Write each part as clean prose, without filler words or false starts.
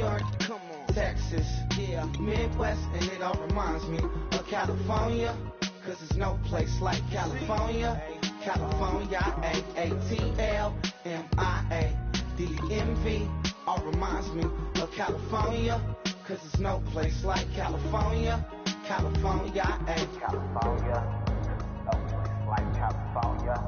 York, come on, Texas, yeah, Midwest, and it all reminds me of California, cause there's no place like California. California, AATLMIA-DMV, all reminds me of California, cause there's no place like California. California, California, no place like California.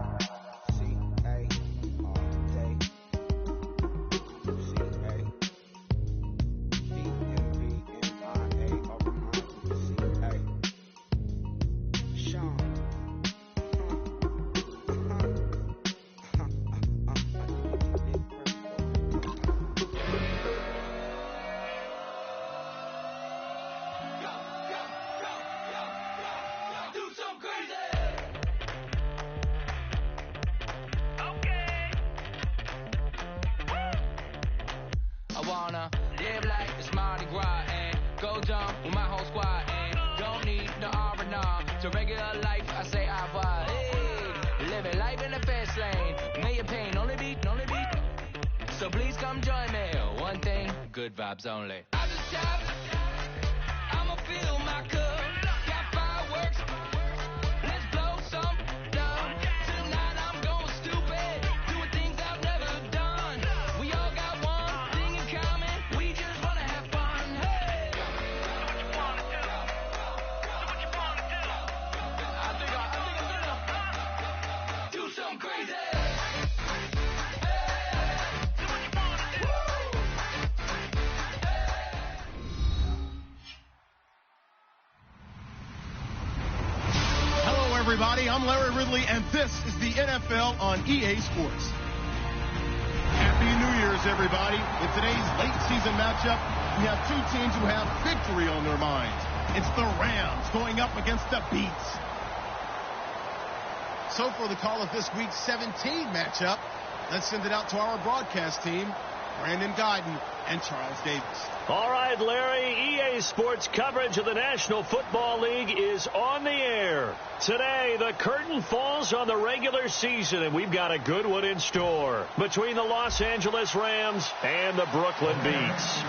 So please come join me. One thing, good vibes only. I just shout, I'ma fill my cup. Got fireworks, let's blow some love. Tonight I'm going stupid, doing things I've never done. We all got one thing in common, we just wanna have fun. Hey! Do what you wanna do. Do what you wanna do. I think I'm gonna do something crazy. Everybody, I'm Larry Ridley, and this is the NFL on EA Sports. Happy New Year's, everybody. In today's late season matchup, we have two teams who have victory on their minds. It's the Rams going up against the Beats. So for the call of this week's 17 matchup, let's send it out to our broadcast team, Brandon Guyton and Charles Davis. All right, Larry, EA Sports coverage of the National Football League is on the air. Today, the curtain falls on the regular season, and we've got a good one in store between the Los Angeles Rams and the Brooklyn Beats.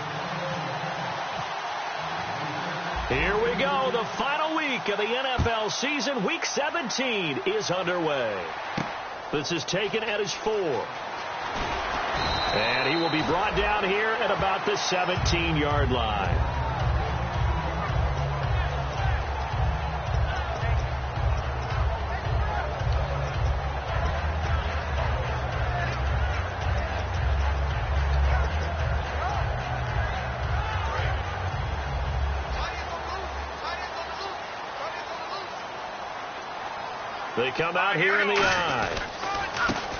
Here we go. The final week of the NFL season. Week 17 is underway. This is taken at his 4. And he will be brought down here at about the 17-yard line. They come out here in the eye.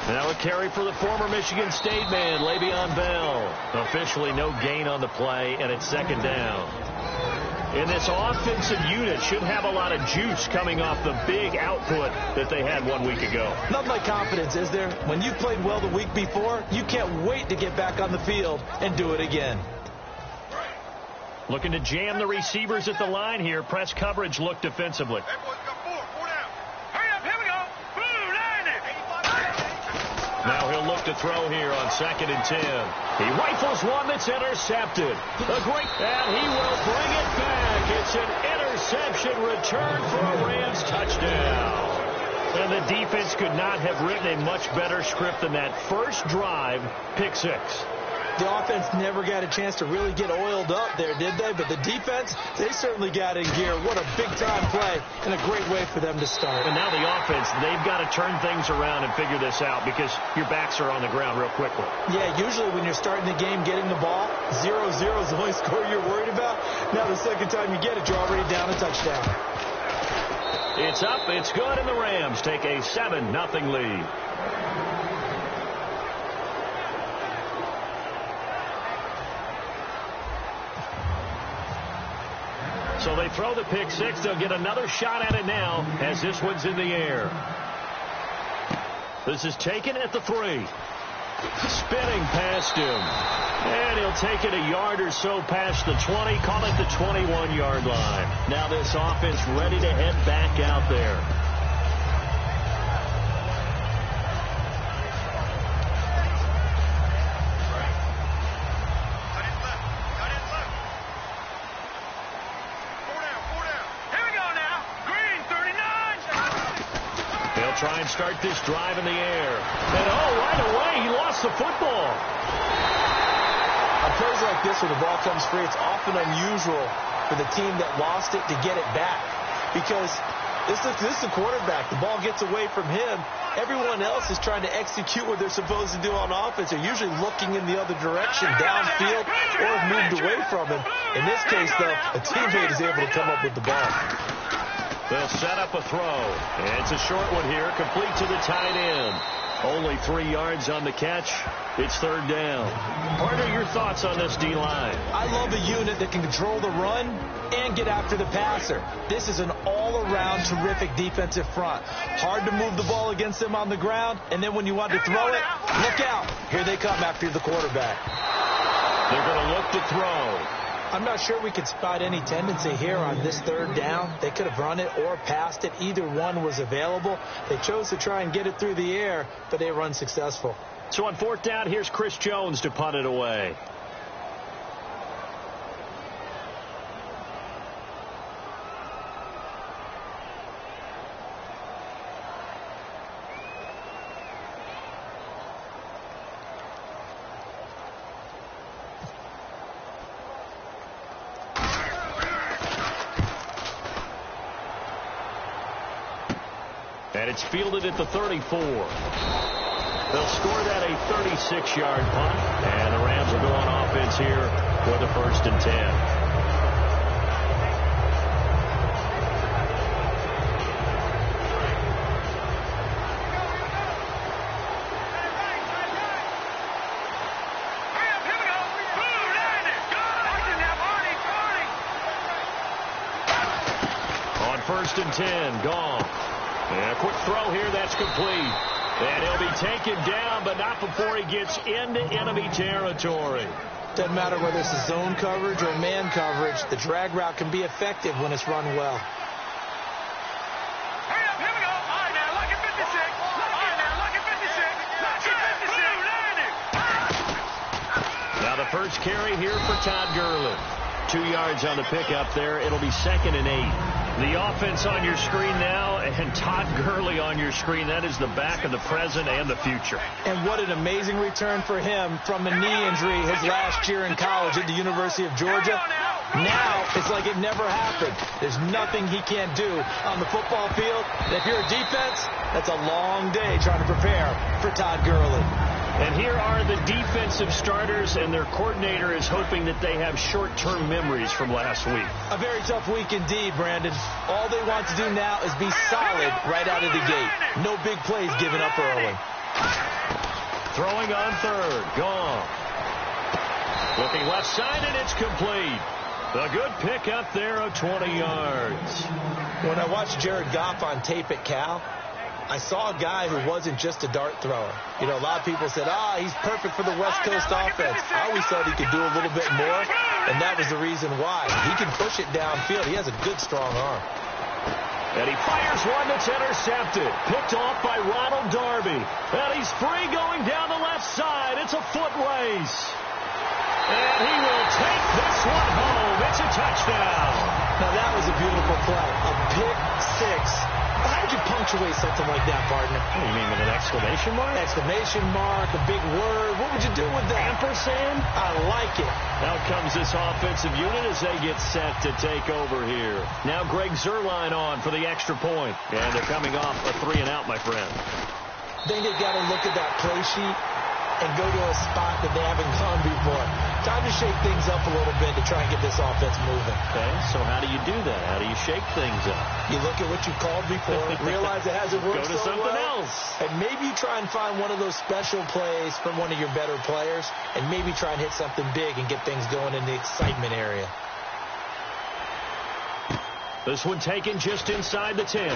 Now a carry for the former Michigan State man, Le'Veon Bell. Officially no gain on the play, and it's second down. And this offensive unit should have a lot of juice coming off the big output that they had 1 week ago. Nothing like confidence, is there? When you played well the week before, you can't wait to get back on the field and do it again. Looking to jam the receivers at the line here. Press coverage look defensively. Now he'll look to throw here on 2nd and 10. He rifles one that's intercepted. And he will bring it back. It's an interception return for a Rams touchdown. And the defense could not have written a much better script than that first drive, pick 6. The offense never got a chance to really get oiled up there, did they? But the defense, they certainly got in gear. What a big-time play and a great way for them to start. And now the offense, they've got to turn things around and figure this out because your backs are on the ground real quickly. Yeah, usually when you're starting the game, getting the ball, 0-0 is the only score you're worried about. Now the second time you get it, you're already down a touchdown. It's up, it's good, and the Rams take a 7-0 lead. So they throw the pick 6. They'll get another shot at it now as this one's in the air. This is taken at the 3. Spinning past him. And he'll take it a yard or so past the 20. Call it the 21-yard line. Now this offense ready to head back out there. try and start this drive in the air. And, right away, he lost the football. On plays like this where the ball comes free, it's often unusual for the team that lost it to get it back. Because this is the quarterback. The ball gets away from him. Everyone else is trying to execute what they're supposed to do on offense. They're usually looking in the other direction, downfield, or have moved away from him. In this case, though, a teammate is able to come up with the ball. They'll set up a throw. And it's a short one here, complete to the tight end. Only 3 yards on the catch. It's third down. Partner, your thoughts on this D-line? I love a unit that can control the run and get after the passer. This is an all-around terrific defensive front. Hard to move the ball against them on the ground, and then when you want to throw it, look out. Here they come after the quarterback. They're going to look to throw. I'm not sure we could spot any tendency here on this third down. They could have run it or passed it. Either one was available. They chose to try and get it through the air, but they were unsuccessful. So on fourth down, here's Chris Jones to punt it away. And it's fielded at the 34. They'll score that a 36-yard punt, and the Rams will go on offense here for the 1st and 10. On 1st and 10, gone. And a quick throw here, that's complete. And he'll be taken down, but not before he gets into enemy territory. Doesn't matter whether it's a zone coverage or man coverage, the drag route can be effective when it's run well. Here we go. All right, now, look at 56. All right, now, look at 56. Now the first carry here for Todd Gurley. 2 yards on the pickup there. It'll be 2nd and 8. The offense on your screen now, and Todd Gurley on your screen. That is the back of the present and the future. And what an amazing return for him from a knee injury his last year in college at the University of Georgia. Now, it's like it never happened. There's nothing he can't do on the football field. And if you're a defense, that's a long day trying to prepare for Todd Gurley. And here are the defensive starters, and their coordinator is hoping that they have short-term memories from last week. A very tough week indeed, Brandon. All they want to do now is be solid right out of the gate. No big plays given up early. Throwing on third, gone. Looking left side, and it's complete. A good pick up there of 20 yards. When I watched Jared Goff on tape at Cal, I saw a guy who wasn't just a dart thrower. You know, a lot of people said, he's perfect for the West Coast offense. I always thought he could do a little bit more, and that was the reason why. He can push it downfield. He has a good, strong arm. And he fires one that's intercepted. Picked off by Ronald Darby. And he's free going down the left side. It's a foot race. And he will take this one home. It's a touchdown. Now, that was a beautiful play. A pick six. How would you punctuate something like that, partner? What do you mean, with an exclamation mark? Exclamation mark, a big word. What would you do with that? Ampersand? I like it. Out comes this offensive unit as they get set to take over here. Now Greg Zuerlein on for the extra point. And they're coming off a 3-and-out, my friend. Then they've got to look at that play sheet and go to a spot that they haven't gone before. Time to shake things up a little bit to try and get this offense moving. Okay, so how do you do that? How do you shake things up? You look at what you called before, realize it hasn't worked Go to so something well, else. and maybe try and find one of those special plays from one of your better players, and maybe try and hit something big and get things going in the excitement area. This one taken just inside the 10.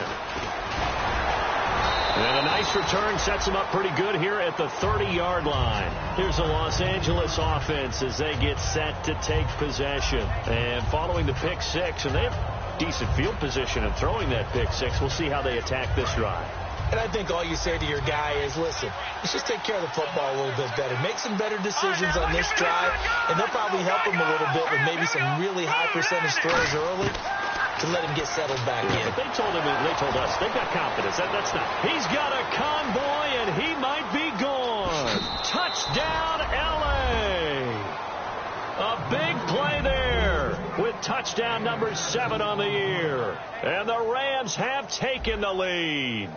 And a nice return sets them up pretty good here at the 30-yard line. Here's the Los Angeles offense as they get set to take possession. And following the pick six, and they have decent field position in throwing that pick six. We'll see how they attack this drive. And I think all you say to your guy is, listen, let's just take care of the football a little bit better. Make some better decisions on this drive, and they'll probably help him a little bit with maybe some really high percentage throws early. to let him get settled back in. But they told us, they've got confidence. That's not. He's got a convoy, and he might be gone. Touchdown, L.A. A big play there with touchdown number 7 on the year. And the Rams have taken the lead.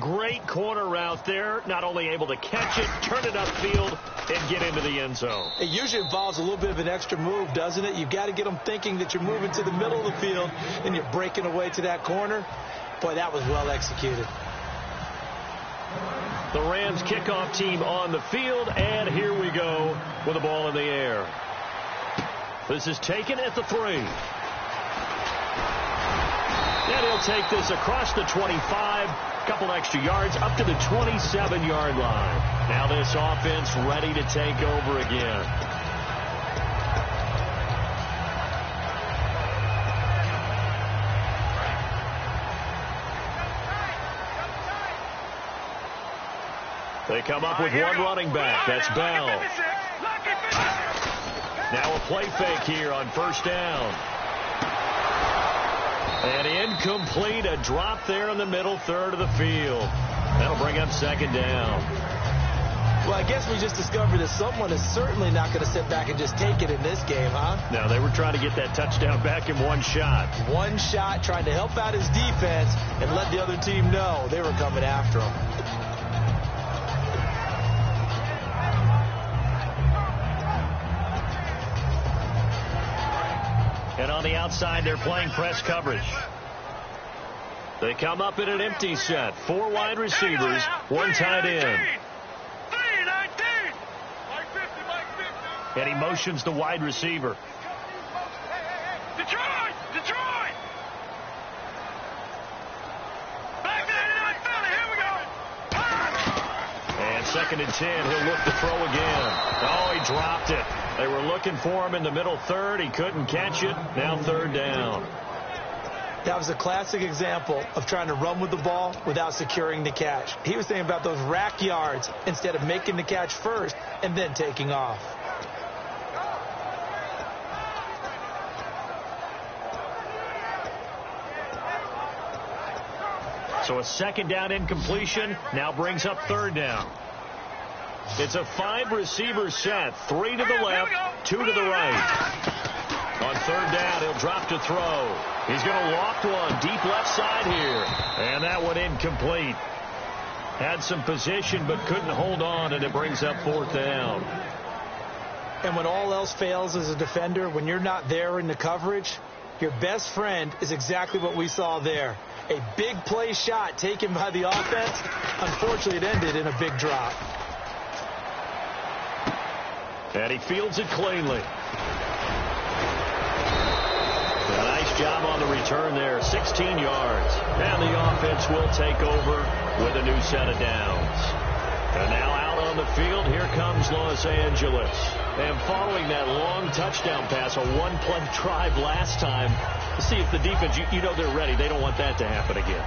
Great corner route there. Not only able to catch it, turn it upfield, and get into the end zone. It usually involves a little bit of an extra move, doesn't it? You've got to get them thinking that you're moving to the middle of the field and you're breaking away to that corner. Boy, that was well executed. The Rams kickoff team on the field, and here we go with the ball in the air. This is taken at the 3. And he'll take this across the 25, couple extra yards, up to the 27-yard line. Now this offense ready to take over again. They come up with one running back. That's Bell. Now a play fake here on first down. And incomplete, a drop there in the middle third of the field. That'll bring up second down. Well, I guess we just discovered that someone is certainly not going to sit back and just take it in this game, huh? No, they were trying to get that touchdown back in one shot. One shot, trying to help out his defense and let the other team know they were coming after him. And on the outside, they're playing press coverage. They come up in an empty set. 4 wide receivers, 1 tight end. And he motions the wide receiver. Detroit! Here we go! And 2nd and 10, he'll look to throw again. Oh, he dropped it. They were looking for him in the middle third. He couldn't catch it. Now 3rd down. That was a classic example of trying to run with the ball without securing the catch. He was thinking about those rack yards instead of making the catch first and then taking off. So a 2nd down incompletion now brings up 3rd down. It's a 5-receiver set. 3 to the left, 2 to the right. On 3rd down, he'll drop to throw. He's going to loft one deep left side here. And that one incomplete. Had some position but couldn't hold on, and it brings up 4th down. And when all else fails as a defender, when you're not there in the coverage, your best friend is exactly what we saw there. A big play shot taken by the offense. Unfortunately, it ended in a big drop. And he fields it cleanly. A nice job on the return there. 16 yards. And the offense will take over with a new set of downs. And now out on the field, here comes Los Angeles. And following that long touchdown pass, a 1-play drive last time, to see if the defense, you know they're ready. They don't want that to happen again.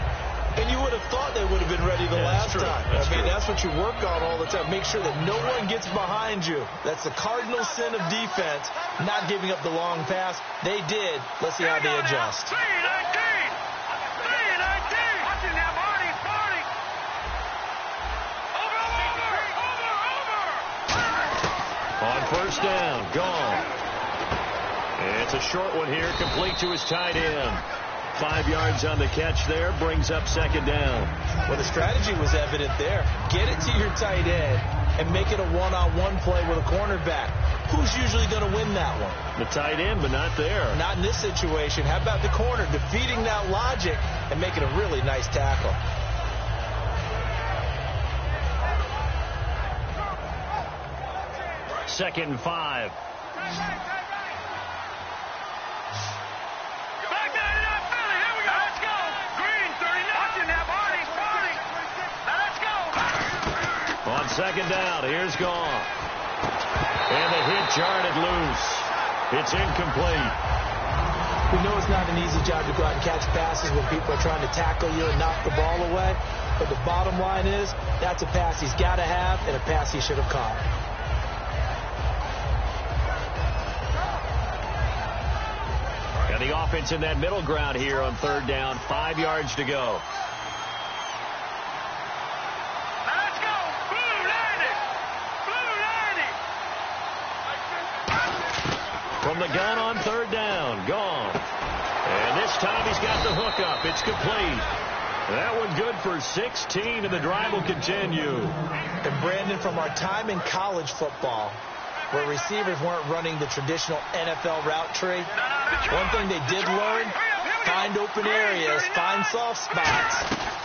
And you would have thought they would have been ready the last time. That's what you work on all the time. Make sure that no one gets behind you. That's the cardinal sin of defense, not giving up the long pass. They did. Let's see how they adjust. On first down, gone. It's a short one here, complete to his tight end. 5 yards on the catch there, brings up 2nd down. Well, the strategy was evident there. Get it to your tight end and make it a one-on-one play with a cornerback. Who's usually going to win that one? The tight end, but not there. Not in this situation. How about the corner defeating that logic and making a really nice tackle? Second and 5. On 2nd down, here's Goff. And the hit jarred it loose. It's incomplete. We know it's not an easy job to go out and catch passes when people are trying to tackle you and knock the ball away. But the bottom line is, that's a pass he's got to have and a pass he should have caught. And And the offense in that middle ground here on third down, 5 yards to go. Let's go. Blue landing. Blue landing. From the gun on third down, gone. And this time he's got the hook up. It's complete. That one good for 16, and the drive will continue. And Brandon, from our time in college football, where receivers weren't running the traditional NFL route tree, one thing they did learn, find open areas, find soft spots,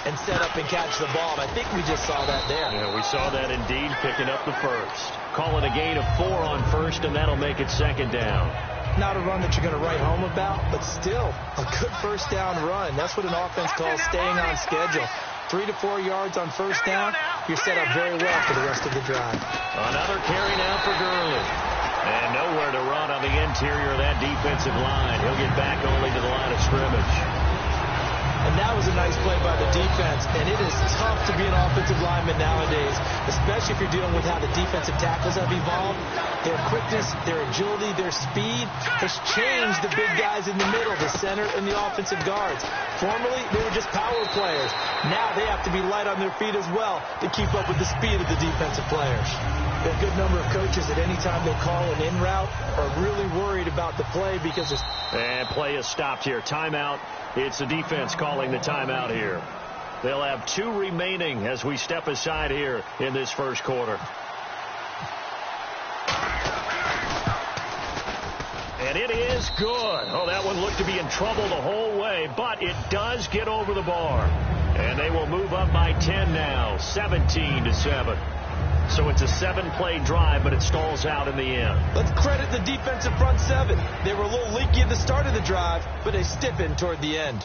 and set up and catch the ball. And I think we just saw that there. Yeah, we saw that indeed, picking up the first. Call it a gain of 4 on first, and that'll make it second down. Not a run that you're going to write home about, but still a good first down run. That's what an offense calls staying on schedule. 3 to 4 yards on first down, you're set up very well for the rest of the drive. Another carry now for Gurley. And nowhere to run on the interior of that defensive line. He'll get back only to the line of scrimmage. And that was a nice play by the defense. And it is tough to be an offensive lineman nowadays, especially if you're dealing with how the defensive tackles have evolved. Their quickness, their agility, their speed has changed the big guys in the middle, the center, and the offensive guards. Formerly, they were just power players. Now they have to be light on their feet as well to keep up with the speed of the defensive players. A good number of coaches at any time they call an in route are really worried about the play because there's... And play is stopped here. Timeout. It's the defense calling the timeout here. They'll have 2 remaining as we step aside here in this first quarter. And it is good. Oh, that one looked to be in trouble the whole way, but it does get over the bar. And they will move up by 10 now, 17-7. So it's a 7-play drive, but it stalls out in the end. Let's credit the defensive front 7. They were a little leaky at the start of the drive, but they stiffened toward the end.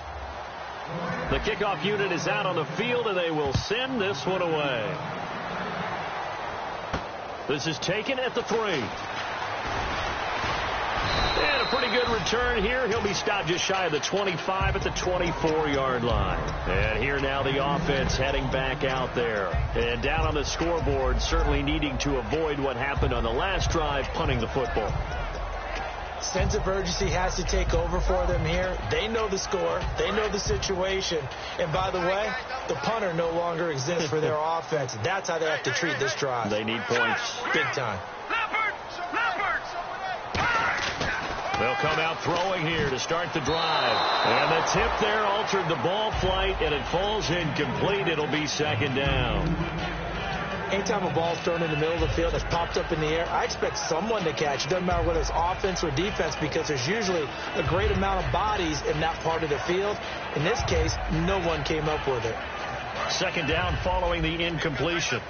The kickoff unit is out on the field, and they will send this one away. This is taken at the 3. And a pretty good return here. He'll be stopped just shy of the 25 at the 24-yard line. And here now the offense heading back out there. And down on the scoreboard, certainly needing to avoid what happened on the last drive, punting the football. Sense of urgency has to take over for them here. They know the score. They know the situation. And by the way, the punter no longer exists for their offense. That's how they have to treat this drive. They need points. Big time. They'll come out throwing here to start the drive. And the tip there altered the ball flight, and it falls incomplete. It'll be second down. Anytime a ball's thrown in the middle of the field that's popped up in the air, I expect someone to catch. It doesn't matter whether it's offense or defense because there's usually a great amount of bodies in that part of the field. In this case, no one came up with it. Second down following the incompletion.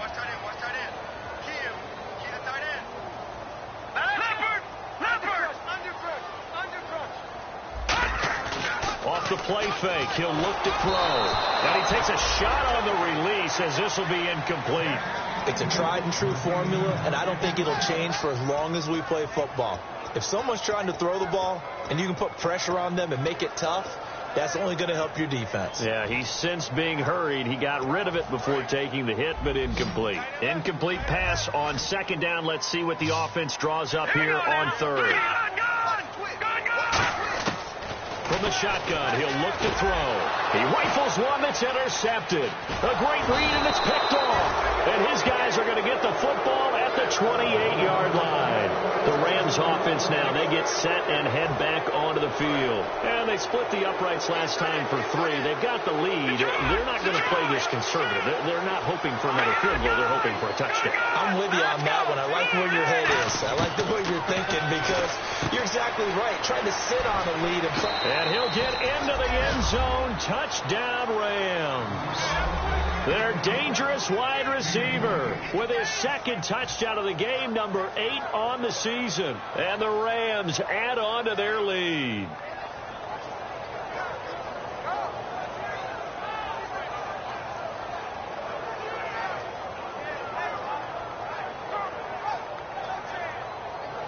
Off the play fake, he'll look to throw. And he takes a shot on the release as this will be incomplete. It's a tried and true formula, and I don't think it'll change for as long as we play football. If someone's trying to throw the ball and you can put pressure on them and make it tough, that's only going to help your defense. Yeah, he's since being hurried. He got rid of it before taking the hit, but incomplete. Incomplete pass on second down. Let's see what the offense draws up here on third. From the shotgun, he'll look to throw. He rifles one that's intercepted. A great read, and it's picked off. And his guys are going to get the football at the 28-yard line. The Rams offense now, they get set and head back onto the field. And they split the uprights last time for 3. They've got the lead. They're not going to play this conservative. They're not hoping for another field goal. They're hoping for a touchdown. I'm with you on that one. I like where your head is. I like the way you're thinking because you're exactly right. Trying to sit on a lead. And he'll get into the end zone. Touchdown, Rams. Their dangerous wide receiver with his second touchdown of the game, number 8 on the season. And the Rams add on to their lead.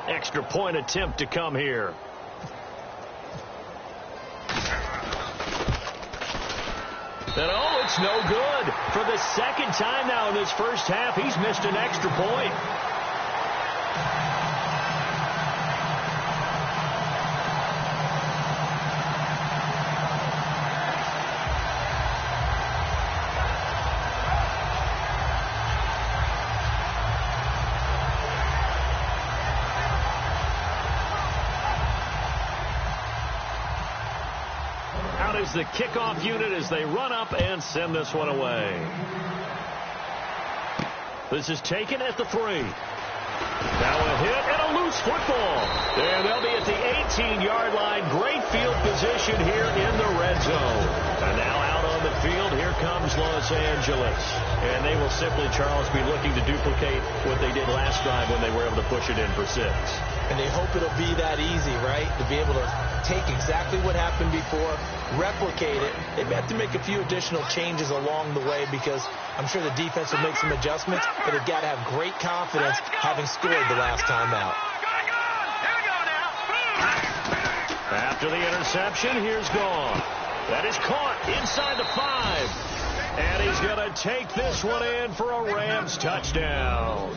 Extra point attempt to come here. And oh, it's no good. For the second time now in this first half, he's missed an extra point. is the kickoff unit as they run up and send this one away. This is taken at the 3. Now a hit and a loose football. And they'll be at the 18-yard line. Great field position here in the red zone. And now out on the field, here comes Los Angeles. And they will simply, Charles, be looking to duplicate what they did last drive when they were able to push it in for 6. And they hope it'll be that easy, right? To be able to take exactly what happened before, replicate it. They may have to make a few additional changes along the way because I'm sure the defense will make some adjustments, but they've got to have great confidence having scored the last time out. After the interception, here's Gone. That is caught inside the 5. And he's going to take this one in for a Rams touchdown.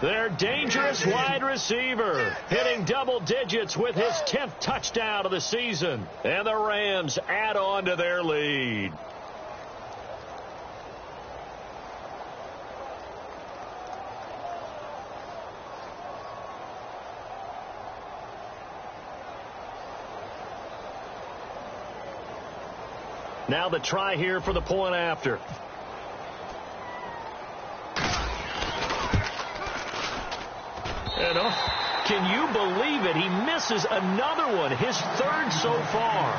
Their dangerous wide receiver hitting double digits with his 10th touchdown of the season. And the Rams add on to their lead. Now the try here for the point after. And can you believe it? He misses another one, his 3rd so far.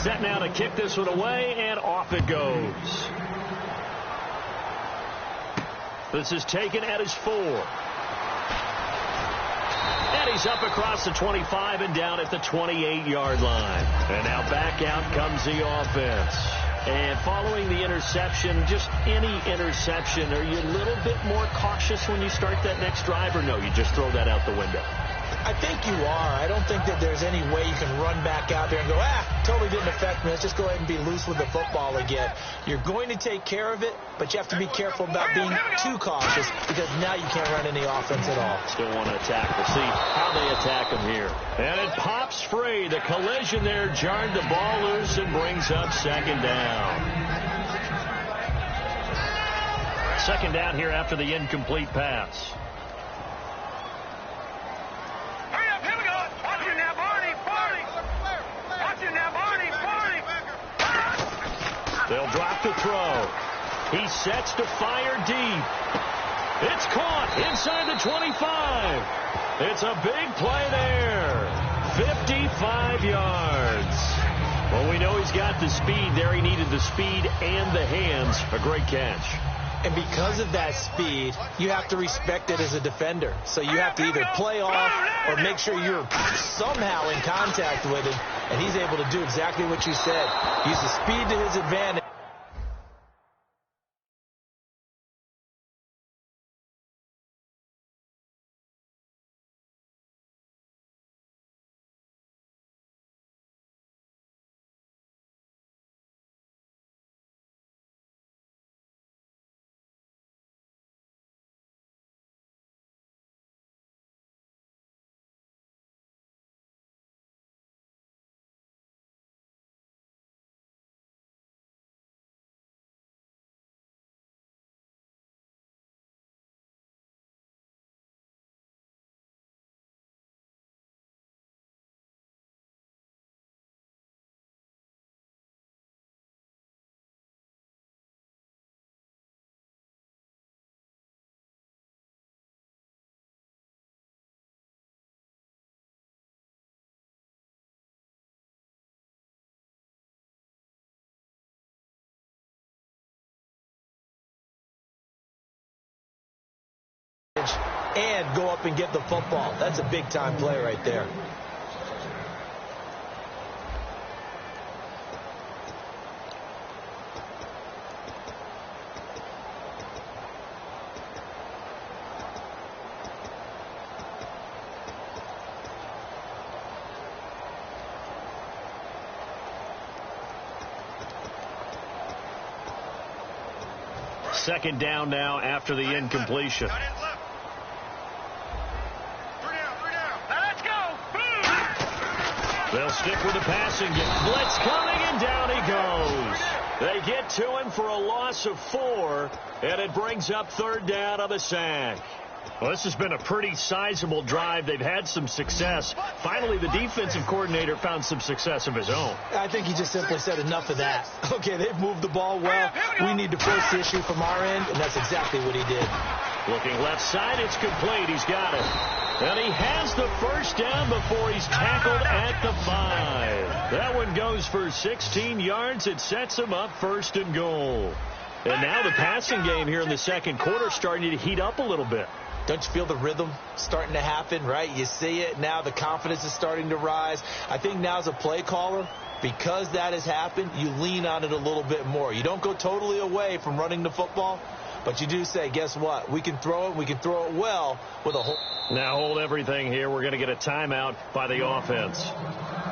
Set now to kick this one away, and off it goes. This is taken at his 4. And he's up across the 25 and down at the 28-yard line. And now back out comes the offense. And following the interception, just any interception, are you a little bit more cautious when you start that next drive, or no, you just throw that out the window? I think you are. I don't think that there's any way you can run back out there and go, totally didn't affect me. Let's just go ahead and be loose with the football again. You're going to take care of it, but you have to be careful about being too cautious because now you can't run any offense at all. Still want to attack. We'll see how they attack him here. And it pops free. The collision there jarred the ball loose and brings up 2nd down. 2nd down here after the incomplete pass. They'll drop the throw. He sets to fire deep. It's caught inside the 25. It's a big play there. 55 yards. Well, we know he's got the speed there. He needed the speed and the hands. A great catch. And because of that speed, you have to respect it as a defender. So you have to either play off or make sure you're somehow in contact with him. And he's able to do exactly what you said. Use the speed to his advantage. And go up and get the football. That's a big-time play right there. Second down now after the incompletion. They'll stick with the passing game. Blitz coming, and down he goes. They get to him for a loss of 4, and it brings up 3rd down on the sack. Well, this has been a pretty sizable drive. They've had some success. Finally, the defensive coordinator found some success of his own. I think he just simply said enough of that. Okay, they've moved the ball well. We need to force the issue from our end, and that's exactly what he did. Looking left side, it's complete. He's got it. And he has the first down before he's tackled at the 5. That one goes for 16 yards. It sets him up 1st and goal. And now the passing game here in the second quarter starting to heat up a little bit. Don't you feel the rhythm starting to happen, right? You see it now. The confidence is starting to rise. I think now as a play caller, because that has happened, you lean on it a little bit more. You don't go totally away from running the football, but you do say, guess what? We can throw it. We can throw it well with a whole. Now hold everything here. We're going to get a timeout by the offense.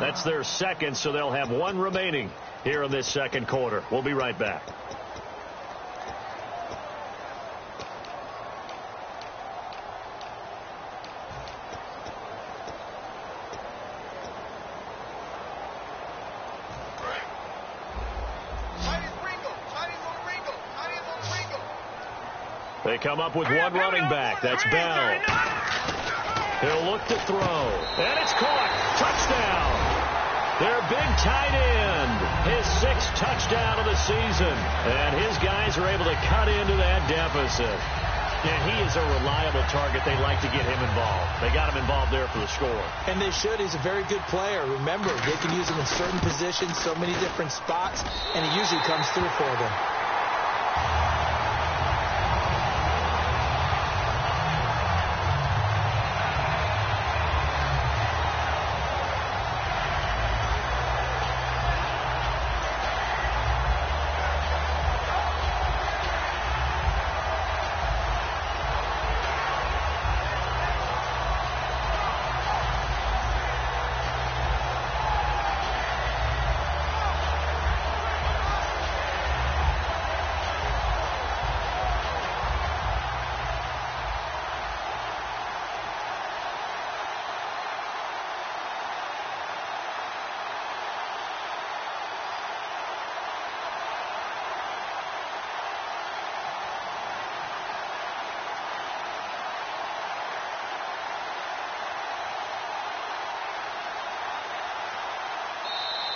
That's their second, so they'll have 1 remaining here in this second quarter. We'll be right back. They come up with 1 running back. That's Bell. He'll look to throw. And it's caught. Touchdown. Their big tight end. His 6th touchdown of the season. And his guys are able to cut into that deficit. And he is a reliable target. They like to get him involved. They got him involved there for the score. And they should. He's a very good player. Remember, they can use him in certain positions, so many different spots, and he usually comes through for them.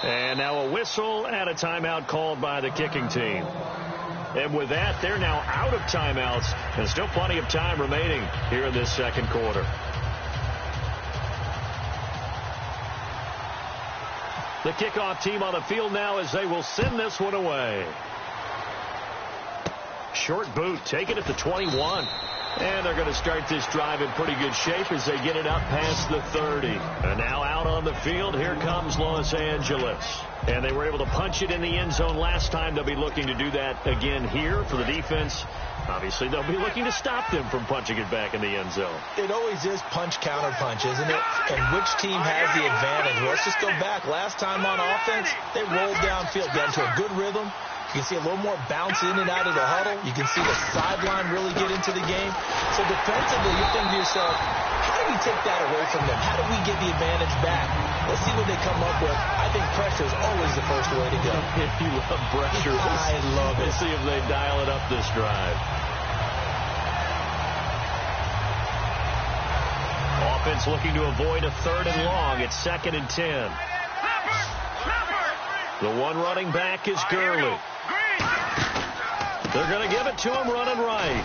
And now a whistle and a timeout called by the kicking team. And with that, they're now out of timeouts, and still plenty of time remaining here in this second quarter. The kickoff team on the field now as they will send this one away. Short boot taken at the 21. And they're going to start this drive in pretty good shape as they get it up past the 30. And now out on the field, here comes Los Angeles. And they were able to punch it in the end zone last time. They'll be looking to do that again here for the defense. Obviously, they'll be looking to stop them from punching it back in the end zone. It always is punch-counter-punch, isn't it? And which team has the advantage? Well, let's just go back. Last time on offense, they rolled downfield, got into a good rhythm. You can see a little more bounce in and out of the huddle. You can see the sideline really get into the game. So defensively, you think to yourself, how do we take that away from them? How do we get the advantage back? Let's see what they come up with. I think pressure is always the first way to go. If you love pressure, I love it. Let's see if they dial it up this drive. Offense looking to avoid a 3rd and long. It's 2nd and 10. The 1 running back is Gurley. They're going to give it to him running right.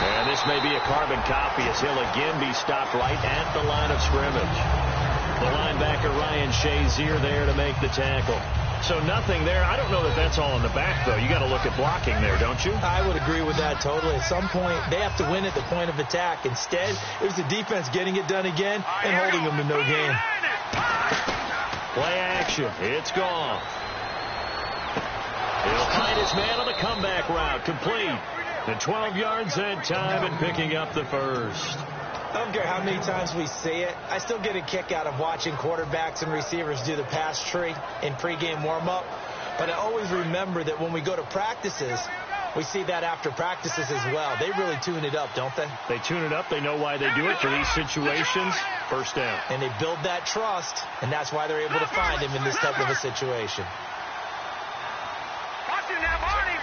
And this may be a carbon copy as he'll again be stopped right at the line of scrimmage. The linebacker Ryan Shazier there to make the tackle. So nothing there. I don't know that that's all in the back, though. You got to look at blocking there, don't you? I would agree with that totally. At some point, they have to win at the point of attack. Instead, it was the defense getting it done again and holding them to no gain. Play action. It's gone. He'll find his man on the comeback route. Complete. And 12 yards that time and picking up the first. I don't care how many times we see it. I still get a kick out of watching quarterbacks and receivers do the pass tree in pregame warm-up. But I always remember that when we go to practices, We see that after practices as well. They really tune it up, don't they? They tune it up. They know why they do it for these situations. First down. And they build that trust, and that's why they're able to find him in this type of a situation. Watch him now, Barney.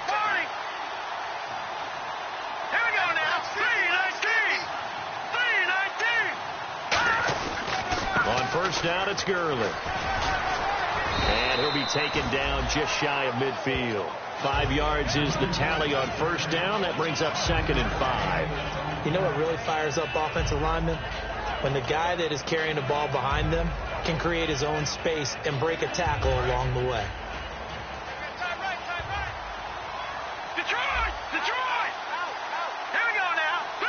Here we go now. 3-19. On first down, it's Gurley. And he'll be taken down just shy of midfield. 5 yards is the tally on first down. That brings up 2nd and 5. You know what really fires up offensive linemen? When the guy that is carrying the ball behind them can create his own space and break a tackle along the way. Detroit! Here we go now. 3-19.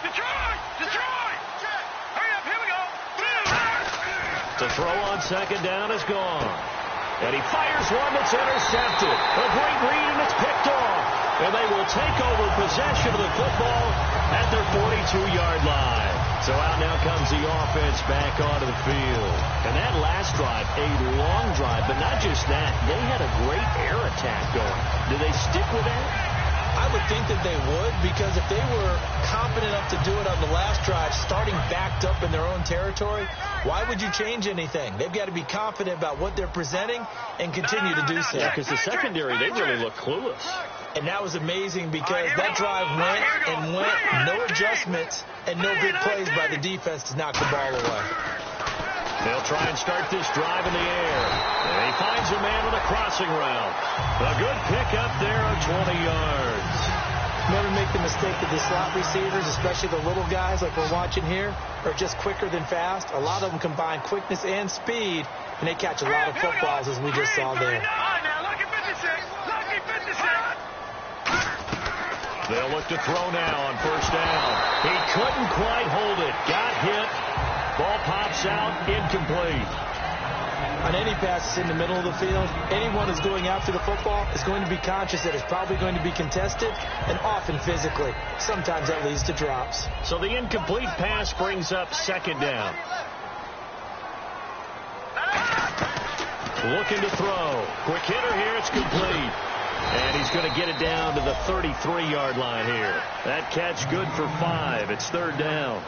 Detroit! Hurry up, here we go. The throw on second down is gone. And he fires one that's intercepted. A great read, and it's picked off. And they will take over possession of the football at their 42-yard line. So out now comes the offense back onto the field. And that last drive, a long drive, but not just that. They had a great air attack going. Do they stick with that? I would think that they would, because if they were confident enough to do it on the last drive, starting backed up in their own territory, why would you change anything? They've got to be confident about what they're presenting and continue to do so. Yeah, because the secondary, they really look clueless. And that was amazing because that drive went, no adjustments, and no big plays by the defense to knock the ball away. They'll try and start this drive in the air. And he finds a man on a crossing route. A good pickup there of 20 yards. Never make the mistake that the slot receivers, especially the little guys like we're watching here, are just quicker than fast. A lot of them combine quickness and speed, and they catch a lot of footballs, as we just saw there. They'll look to throw now on first down. He couldn't quite hold it. Got hit. Ball pops out, incomplete. On any passes in the middle of the field, anyone who's going after the football is going to be conscious that it's probably going to be contested, and often physically. Sometimes that leads to drops. So the incomplete pass brings up second down. Looking to throw. Quick hitter here, it's complete. And he's going to get it down to the 33-yard line here. That catch good for 5. It's third down.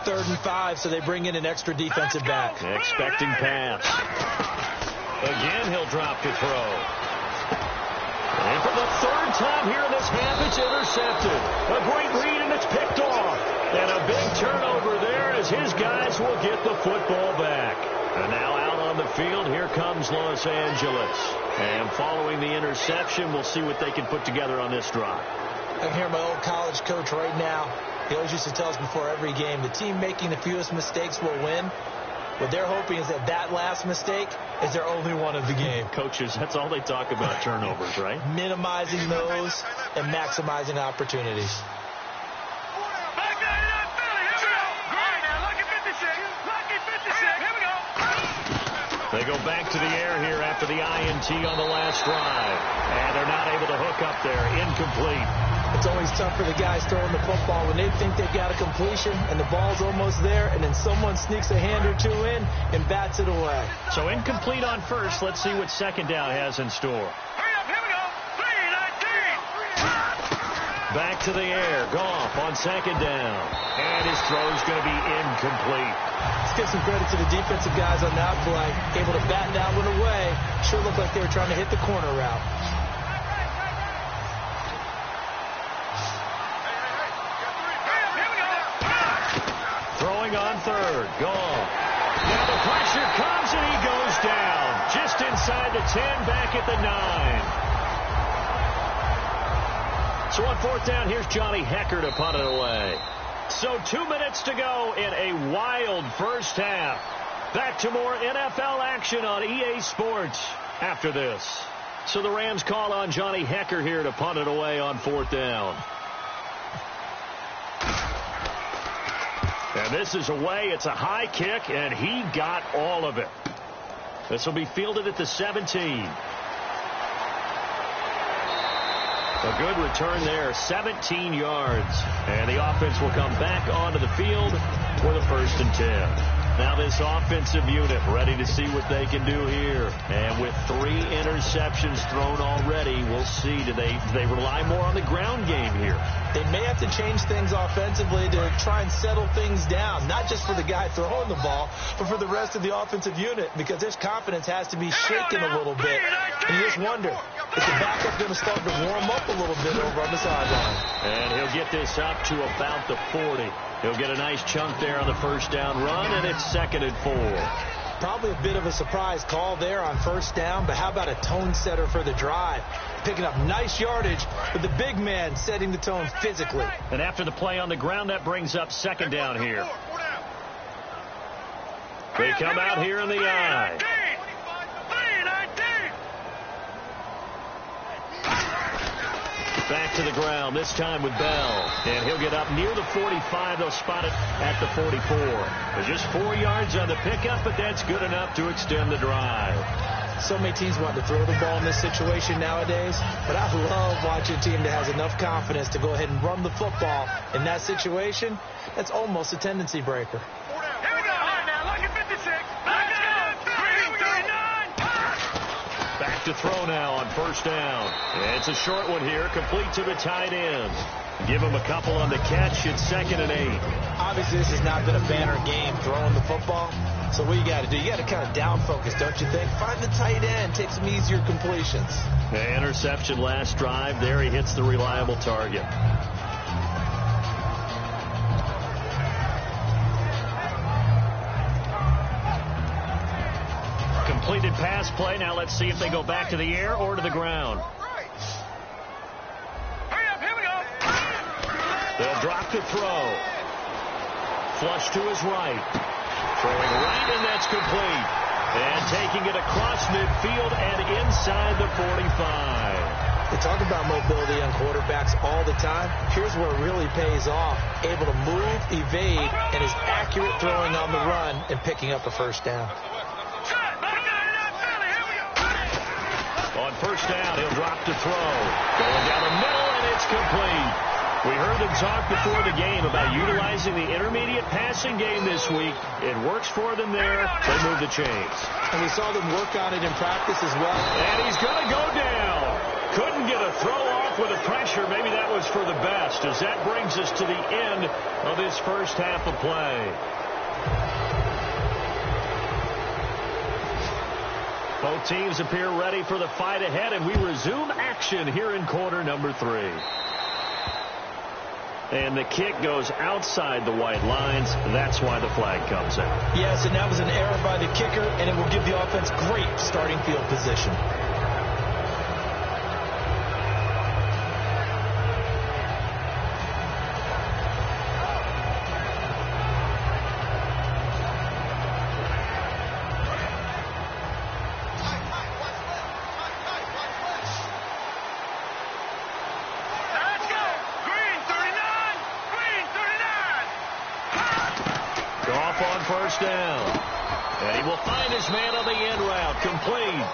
Third and 5, so they bring in an extra defensive back. Expecting pass. Again, he'll drop to throw. And for the third time here in this half, it's intercepted. A great read, and it's picked off. And a big turnover there as his guys will get the football back. And now out on the field, here comes Los Angeles. And following the interception, we'll see what they can put together on this drive. I'm here, my old college coach right now. He always used to tell us before every game, the team making the fewest mistakes will win. What they're hoping is that last mistake is their only one of the game. Coaches, that's all they talk about, turnovers, right? Minimizing those and maximizing opportunities. They go back to the air here after the INT on the last drive. And they're not able to hook up there. Incomplete. It's always tough for the guys throwing the football when they think they've got a completion and the ball's almost there, and then someone sneaks a hand or two in and bats it away. So incomplete on first. Let's see what second down has in store. Hurry up, here we go. 3-19. Back to the air. Goff on second down. And his throw's going to be incomplete. Let's give some credit to the defensive guys on that play. Able to bat that one away. Sure looked like they were trying to hit the corner route. On third. Goff. Now the pressure comes and he goes down. Just inside the 10, back at the 9. So on fourth down, here's Johnny Hecker to punt it away. So 2 minutes to go in a wild first half. Back to more NFL action on EA Sports after this. So the Rams call on Johnny Hecker here to punt it away on fourth down. And this is away. It's a high kick, and he got all of it. This will be fielded at the 17. A good return there, 17 yards. And the offense will come back onto the field for the 1st and 10. Now this offensive unit ready to see what they can do here. And with 3 interceptions thrown already, we'll see. Do they rely more on the ground game here? They may have to change things offensively to try and settle things down, not just for the guy throwing the ball, but for the rest of the offensive unit, because their confidence has to be shaken a little bit. And you just wonder, is the backup going to start to warm up a little bit over on the sideline? And he'll get this up to about the 40. He'll get a nice chunk there on the 1st down run, and it's 2nd and 4. Probably a bit of a surprise call there on 1st down, but how about a tone setter for the drive? Picking up nice yardage with the big man setting the tone physically. And after the play on the ground, that brings up 2nd down here. They come out here in the I. Back to the ground, this time with Bell. And he'll get up near the 45. They'll spot it at the 44. There's just 4 yards on the pickup, but that's good enough to extend the drive. So many teams want to throw the ball in this situation nowadays, but I love watching a team that has enough confidence to go ahead and run the football. In that situation, that's almost a tendency breaker. Back to throw now on 1st down. It's a short one here, complete to the tight end. Give him a couple on the catch. It's 2nd and 8. Obviously, this has not been a banner game throwing the football. So what you got to do, you got to kind of down focus, don't you think? Find the tight end, take some easier completions. The interception last drive. There he hits the reliable target. Completed pass play. Now let's see if they go back to the air or to the ground. They'll drop to throw. Flush to his right. Throwing right, and that's complete. And taking it across midfield and inside the 45. They talk about mobility on quarterbacks all the time. Here's where it really pays off. Able to move, evade, and is accurate throwing on the run and picking up a 1st down. On 1st down, he'll drop to throw. Going down the middle, and it's complete. We heard them talk before the game about utilizing the intermediate passing game this week. It works for them there. They move the chains. And we saw them work on it in practice as well. And he's going to go down. Couldn't get a throw off with the pressure. Maybe that was for the best, as that brings us to the end of this 1st half of play. Both teams appear ready for the fight ahead, and we resume action here in quarter number 3. And the kick goes outside the white lines. That's why the flag comes out. Yes, and that was an error by the kicker, and it will give the offense great starting field position. On 1st down. And he will find his man on the end route. Complete.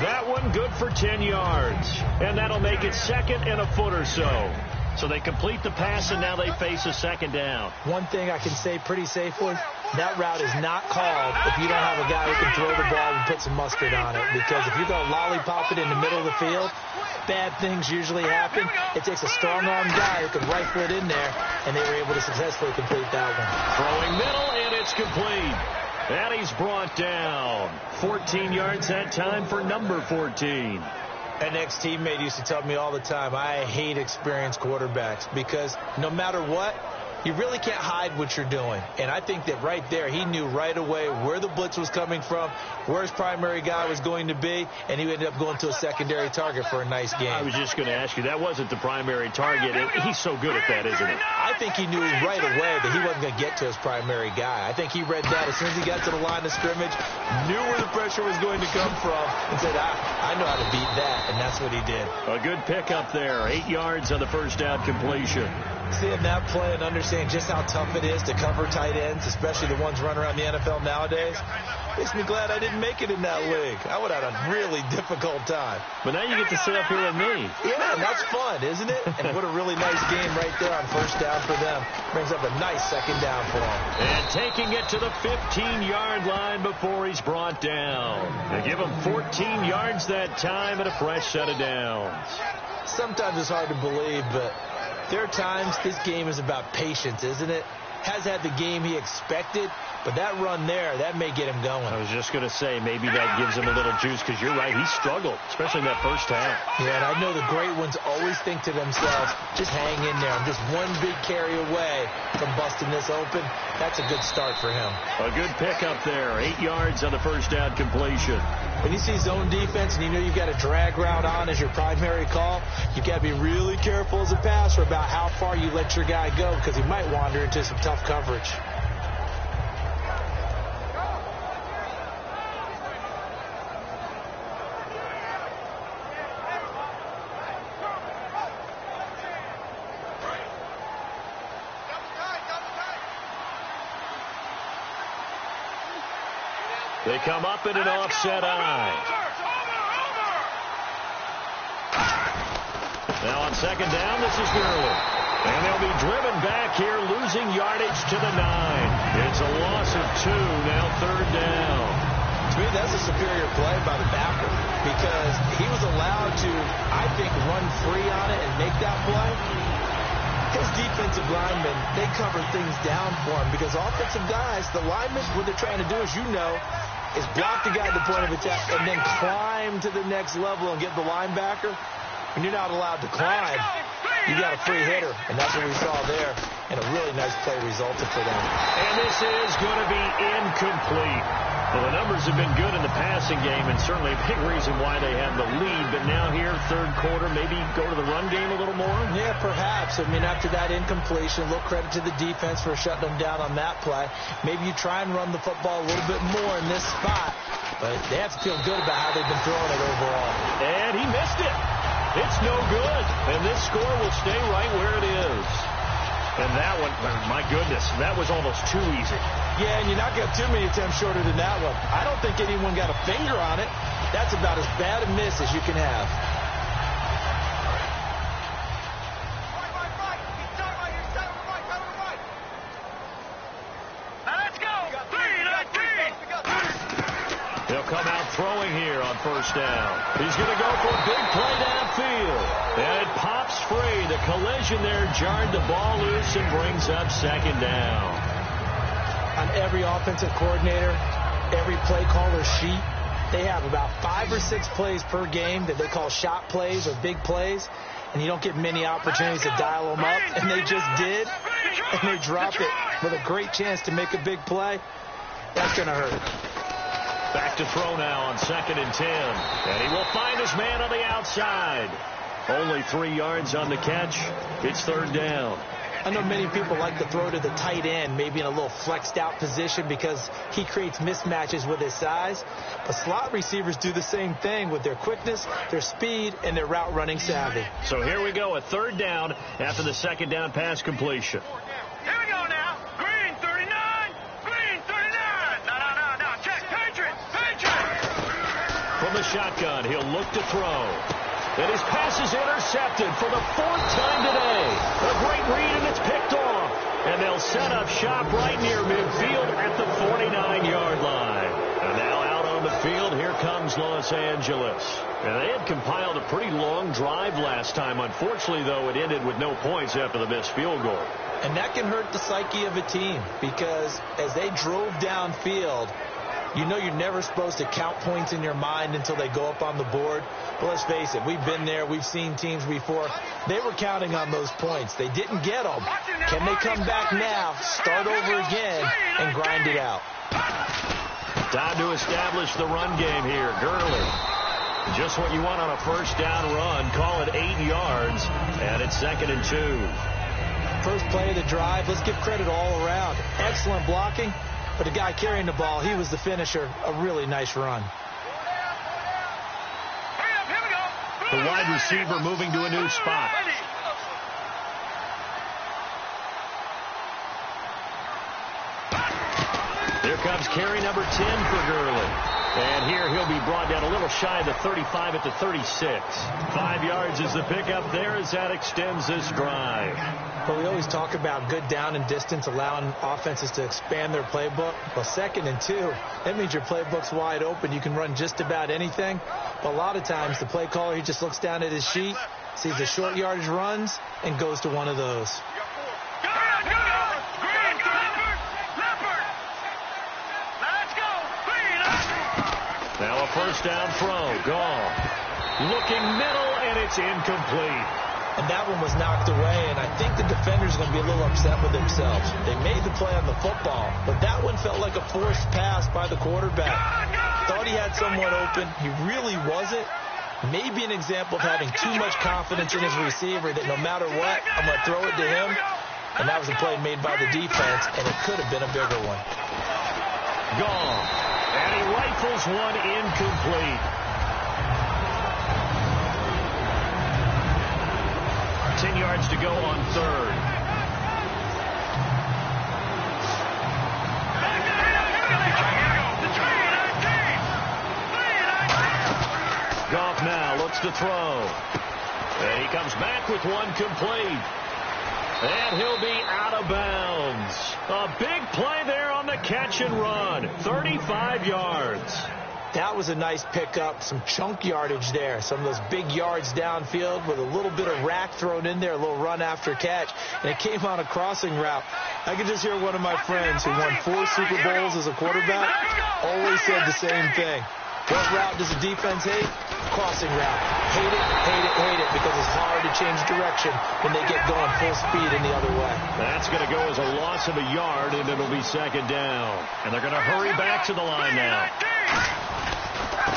That one good for 10 yards. And that'll make it 2nd and a foot or so. So they complete the pass, and now they face a 2nd down. One thing I can say pretty safely, that route is not called if you don't have a guy who can throw the ball and put some mustard on it. Because if you're going to lollipop it in the middle of the field, bad things usually happen. It takes a strong-arm guy who can rifle it in there, and they were able to successfully complete that one. Throwing middle, and it's complete. And he's brought down. 14 yards that time for number 14. An ex-teammate used to tell me all the time, I hate experienced quarterbacks because no matter what, you really can't hide what you're doing. And I think that right there, he knew right away where the blitz was coming from, where his primary guy was going to be, and he ended up going to a secondary target for a nice game. I was just going to ask you, that wasn't the primary target. He's so good at that, isn't he? I think he knew right away that he wasn't going to get to his primary guy. I think he read that as soon as he got to the line of scrimmage, knew where the pressure was going to come from, and said, I know how to beat that, and that's what he did. A good pickup there. 8 yards on the 1st down completion. Seeing that play and understanding just how tough it is to cover tight ends, especially the ones running around the NFL nowadays, makes me glad I didn't make it in that league. I would have had a really difficult time. But now you get to sit up here with me. Yeah, and that's fun, isn't it? And what a really nice game right there on first down for them. Brings up a nice second down for them. And taking it to the 15-yard line before he's brought down. They give him 14 yards that time and a fresh set of downs. Sometimes it's hard to believe, but there are times this game is about patience, isn't it? Has had the game he expected, but that run there, that may get him going. I was just going to say, maybe that gives him a little juice, because you're right, he struggled, especially in that first half. Yeah, and I know the great ones always think to themselves, just hang in there. I'm just one big carry away from busting this open. That's a good start for him. A good pickup there, 8 yards on the first down completion. When you see zone defense and you know you've got a drag route on as your primary call, you've got to be really careful as a passer about how far you let your guy go, because he might wander into some tough coverage. They come up in an offset eye. Now on second down, this is Gurley. And they'll be driven back here, losing yardage to the 9. It's a loss of 2, now third down. To me, that's a superior play by the backer, because he was allowed to, I think, run free on it and make that play. His defensive linemen, they cover things down for him, because offensive guys, the linemen, what they're trying to do, as you know, is block the guy at the point of attack and then climb to the next level and get the linebacker. When you're not allowed to climb, you got a free hitter, and that's what we saw there, and a really nice play resulted for them. And this is going to be incomplete. Well, the numbers have been good in the passing game, and certainly a big reason why they have the lead. But now here, third quarter, maybe go to the run game a little more? Yeah, perhaps. I mean, after that incompletion, a little credit to the defense for shutting them down on that play. Maybe you try and run the football a little bit more in this spot, but they have to feel good about how they've been throwing it overall. And he missed it. It's no good. And this score will stay right where it is. And that one, my goodness, that was almost too easy. Yeah, and you're not going to have too many attempts shorter than that one. I don't think anyone got a finger on it. That's about as bad a miss as you can have. Let's go. 3-19. They'll come out throwing here on first down. He's going to go for a big play downfield. And it pops free. The collision there jarred the ball loose and brings up second down. On every offensive coordinator, every play caller sheet, they have about 5 or 6 plays per game that they call shot plays or big plays, and you don't get many opportunities to dial them up, and they just did, and they dropped it with a great chance to make a big play. That's going to hurt. Back to throw now on 2nd and 10. And he will find his man on the outside. Only 3 yards on the catch. It's third down. I know many people like to throw to the tight end, maybe in a little flexed out position because he creates mismatches with his size. But slot receivers do the same thing with their quickness, their speed, and their route running savvy. So here we go, a third down after the second down pass completion. Here we go now. Green 39. Green 39. No. Check. Patriot. From the shotgun, he'll look to throw. And his pass is intercepted for the 4th time today. A great read, and it's picked off. And they'll set up shop right near midfield at the 49-yard line. And now out on the field, here comes Los Angeles. And they had compiled a pretty long drive last time. Unfortunately, though, it ended with no points after the missed field goal. And that can hurt the psyche of a team because as they drove downfield, you know you're never supposed to count points in your mind until they go up on the board. But let's face it, we've been there. We've seen teams before. They were counting on those points. They didn't get them. Can they come back now, start over again, and grind it out? Time to establish the run game here. Gurley. Just what you want on a first down run. Call it 8 yards. And it's 2nd and 2. First play of the drive. Let's give credit all around. Excellent blocking. But the guy carrying the ball, he was the finisher. A really nice run. The wide receiver moving to a new spot. comes carry number 10 for Gurley. And here he'll be brought down a little shy of the 35 at the 36. 5 yards is the pickup there as that extends this drive. But we always talk about good down and distance, allowing offenses to expand their playbook. Well, 2nd and 2, that means your playbook's wide open. You can run just about anything. But a lot of times the play caller, he just looks down at his sheet, sees the short yardage runs, and goes to one of those. Now a first down throw. Gone. Looking middle, and it's incomplete. And that one was knocked away, and I think the defender's going to be a little upset with themselves. They made the play on the football, but that one felt like a forced pass by the quarterback. Thought he had someone open. He really wasn't. Maybe an example of having too much confidence in his receiver that no matter what, I'm going to throw it to him. And that was a play made by the defense, and it could have been a bigger one. Gone. And he rifles one incomplete. 10 yards to go on 3rd. Goff now looks to throw. And he comes back with one complete. And he'll be out of bounds. A big play there on the catch and run. 35 yards. That was a nice pickup, some chunk yardage there. Some of those big yards downfield with a little bit of rack thrown in there, a little run after catch. And it came on a crossing route. I could just hear one of my friends who won 4 Super Bowls as a quarterback always said the same thing. What route does the defense hate? Crossing route. Hate it, hate it, hate it, because it's hard to change direction when they get going full speed in the other way. That's going to go as a loss of a yard, and it'll be 2nd down. And they're going to hurry back to the line now.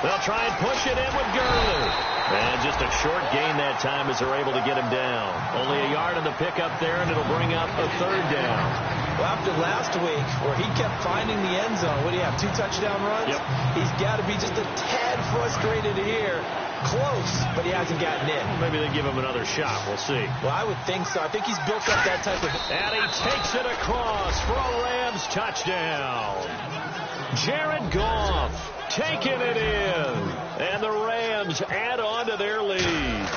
They'll try and push it in with Gurley. And just a short gain that time as they're able to get him down. Only a yard on the pickup there, and it'll bring up a 3rd down. Well, after last week, where he kept finding the end zone, what do you have, 2 touchdown runs? Yep. He's got to be just a tad frustrated here. Close, but he hasn't gotten in. Maybe they give him another shot. We'll see. Well, I would think so. I think he's built up that type of... And he takes it across for a Rams touchdown. Jared Goff taking it in. And the Rams add on to their lead.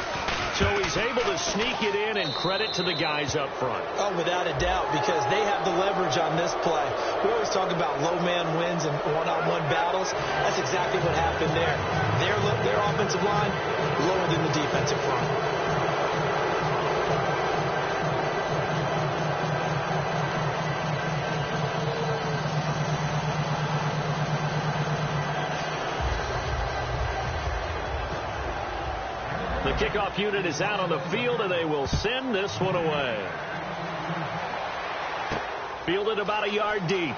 So he's able to sneak it in, and credit to the guys up front. Oh, without a doubt, because they have the leverage on this play. We always talk about low man wins and one-on-one battles. That's exactly what happened there. Their offensive line lower than the defensive front. The kickoff unit is out on the field, and they will send this one away. Fielded about a yard deep.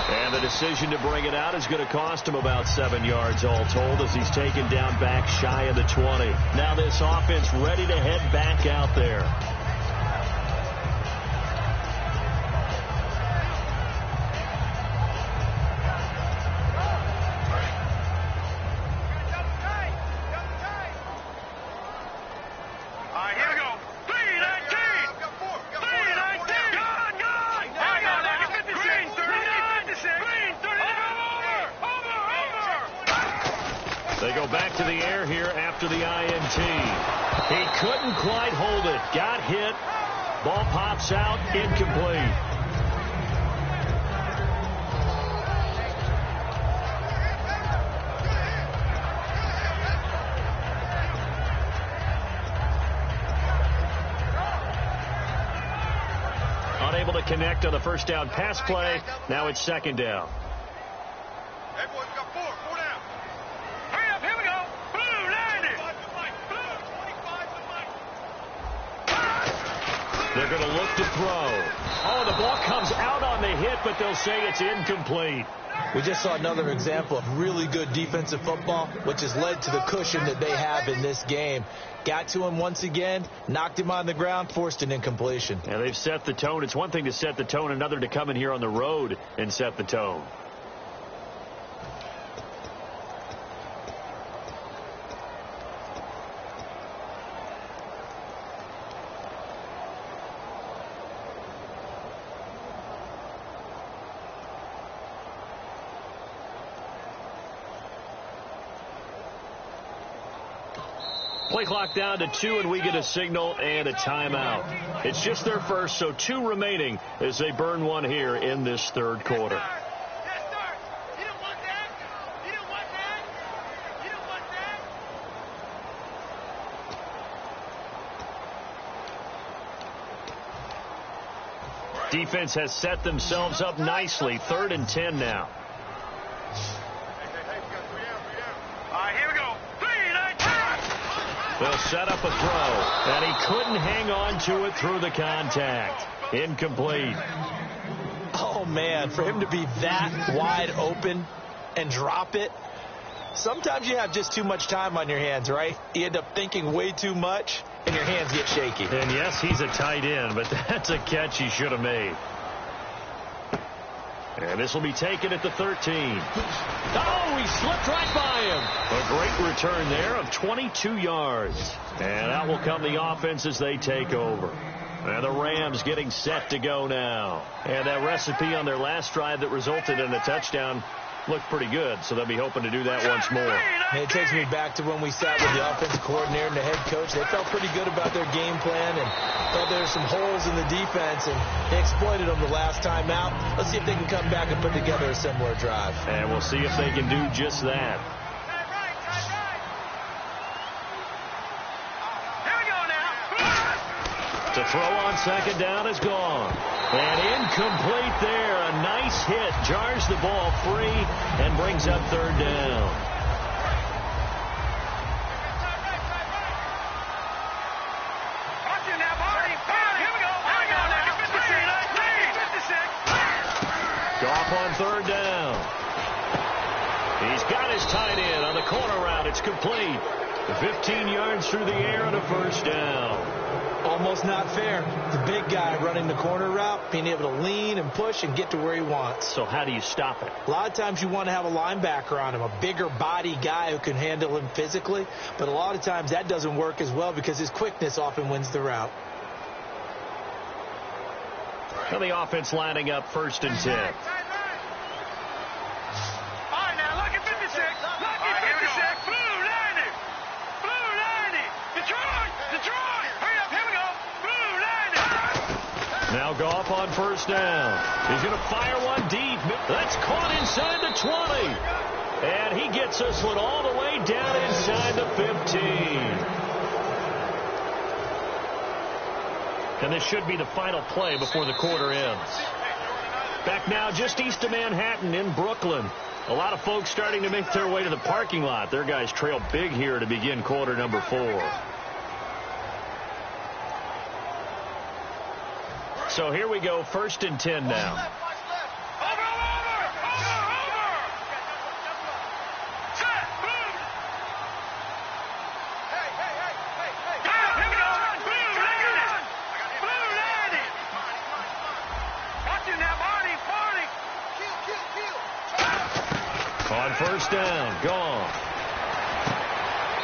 And the decision to bring it out is going to cost him about 7 yards all told, as he's taken down back shy of the 20. Now this offense ready to head back out there. They go back to the air here after the INT. He couldn't quite hold it. Got hit. Ball pops out. Incomplete. Unable to connect on the first down pass play. Now it's 2nd down. They're going to look to throw. Oh, the ball comes out on the hit, but they'll say it's incomplete. We just saw another example of really good defensive football, which has led to the cushion that they have in this game. Got to him once again, knocked him on the ground, forced an incompletion. And they've set the tone. It's one thing to set the tone, another to come in here on the road and set the tone. Play clock down to 2, and we get a signal and a timeout. It's just their first, so 2 remaining as they burn one here in this third quarter. Defense has set themselves up nicely. 3rd and 10 now. They'll set up a throw, and he couldn't hang on to it through the contact. Incomplete. Oh, man, for him to be that wide open and drop it, sometimes you have just too much time on your hands, right? You end up thinking way too much, and your hands get shaky. And, yes, he's a tight end, but that's a catch he should have made. And this will be taken at the 13. Oh, he slipped right by him. A great return there of 22 yards. And out will come the offense as they take over. And the Rams getting set to go now. And that recipe on their last drive that resulted in a touchdown looked pretty good, so they'll be hoping to do that once more. And it takes me back to when we sat with the offensive coordinator and the head coach. They felt pretty good about their game plan and thought there were some holes in the defense, and they exploited them the last time out. Let's see if they can come back and put together a similar drive. And we'll see if they can do just that. To throw on second down is gone. And incomplete there. A nice hit. Jars the ball free and brings up 3rd down. Goff on 3rd down. He's got his tight end on the corner route. It's complete. 15 yards through the air and a 1st down. Almost not fair. The big guy running the corner route, being able to lean and push and get to where he wants. So how do you stop it? A lot of times you want to have a linebacker on him, a bigger body guy who can handle him physically. But a lot of times that doesn't work as well because his quickness often wins the route. And the offense lining up 1st and 10. Now Goff on 1st down. He's going to fire one deep. That's caught inside the 20. And he gets this one all the way down inside the 15. And this should be the final play before the quarter ends. Back now just east of Manhattan in Brooklyn. A lot of folks starting to make their way to the parking lot. Their guys trail big here to begin quarter number 4. So here we go, 1st and 10 now. On 1st down, gone.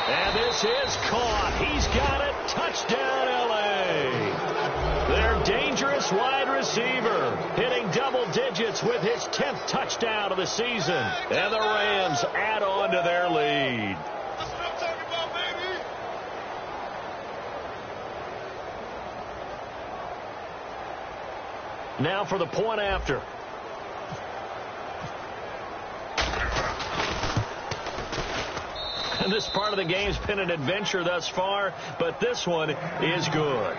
And this is caught. He's got it. Touchdown, L.A. Their dangerous wide receiver hitting double digits with his 10th touchdown of the season. And the Rams add on to their lead. That's what I'm talking about, baby. Now for the point after. And this part of the game's been an adventure thus far, but this one is good.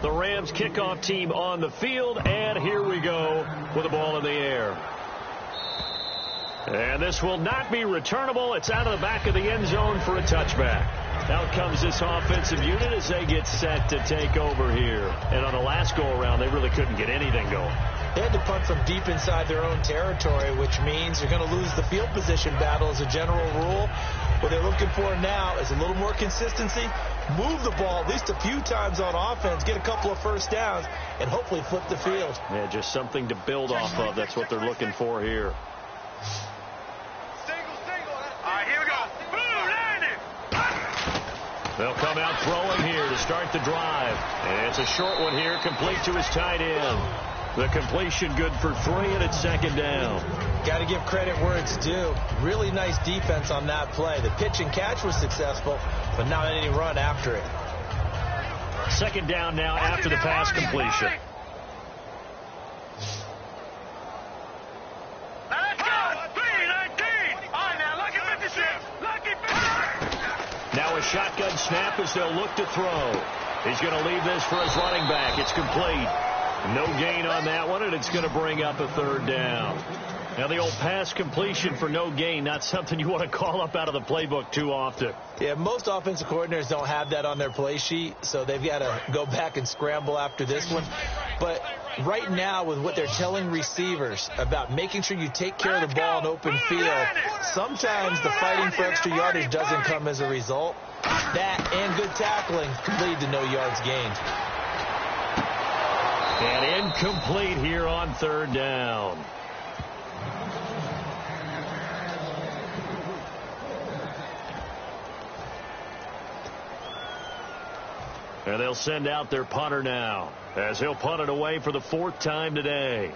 The Rams kickoff team on the field, and here we go with the ball in the air. And this will not be returnable. It's out of the back of the end zone for a touchback. Out comes this offensive unit as they get set to take over here. And on the last go-around, they really couldn't get anything going. They had to punt from deep inside their own territory, which means they're going to lose the field position battle as a general rule. What they're looking for now is a little more consistency move the ball at least a few times on offense, get a couple of first downs, and hopefully flip the field. Yeah, just something to build off of. That's what they're looking for here. All right, here we go. Boom, landing. They'll come out throwing here to start the drive. And it's a short one here, complete to his tight end. The completion good for 3, and it's second down. Got to give credit where it's due. Really nice defense on that play. The pitch and catch was successful, but not any run after it. Second down now after the pass completion. Let's go. 3-19. All right, now, lucky 56. Lucky 56. Now a shotgun snap as they'll look to throw. He's going to leave this for his running back. It's complete. No gain on that one, and it's going to bring up a third down. Now, the old pass completion for no gain, not something you want to call up out of the playbook too often. Yeah, most offensive coordinators don't have that on their play sheet, so they've got to go back and scramble after this one. But right now, with what they're telling receivers about making sure you take care of the ball in open field, sometimes the fighting for extra yardage doesn't come as a result. That and good tackling could lead to no yards gained. And incomplete here on third down. And they'll send out their punter now, as he'll punt it away for the 4th time today.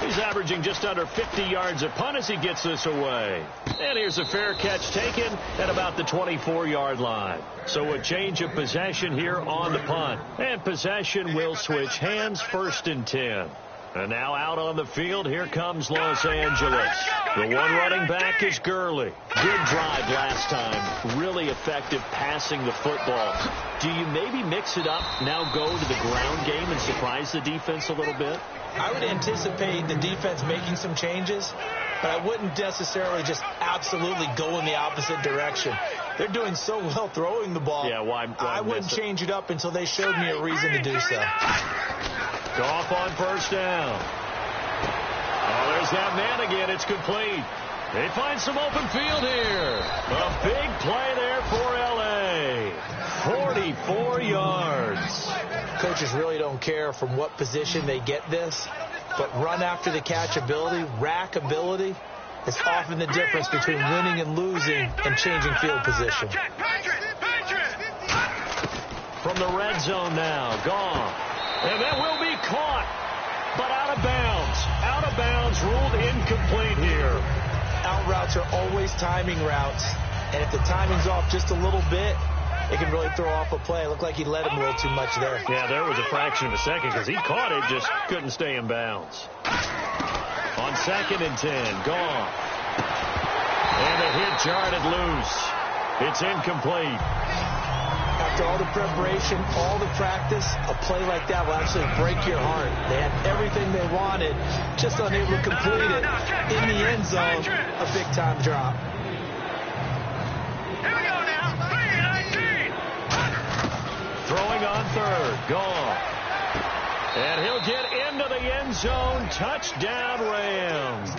He's averaging just under 50 yards a punt as he gets this away. And here's a fair catch taken at about the 24-yard line. So a change of possession here on the punt. And possession will switch hands, 1st and 10. And now out on the field, here comes Los Angeles. The one running back is Gurley. Good drive last time. Really effective passing the football. Do you maybe mix it up, now go to the ground game and surprise the defense a little bit? I would anticipate the defense making some changes, but I wouldn't necessarily just absolutely go in the opposite direction. They're doing so well throwing the ball. Yeah, why I wouldn't change it up until they showed me a reason to do so. Goff on first down. Oh, there's that man again. It's complete. They find some open field here. A big play there for L.A. 44 yards. Coaches really don't care from what position they get this, but run after the catch ability, rack ability, is often the difference between winning and losing and changing field position. From the red zone now, gone. And that will be caught, but out of bounds. Out of bounds, ruled incomplete here. Out routes are always timing routes, and if the timing's off just a little bit, it can really throw off a play. It looked like he let him a little too much there. Yeah, there was a fraction of a second because he caught it, just couldn't stay in bounds. On 2nd and 10, gone. And the hit jarred loose. It's incomplete. After all the preparation, all the practice, a play like that will actually break your heart. They had everything they wanted, just unable to complete it. In the end zone, a big-time drop. Here we go now. 3-19. Throwing on 3rd, gone. And he'll get into the end zone. Touchdown, Rams.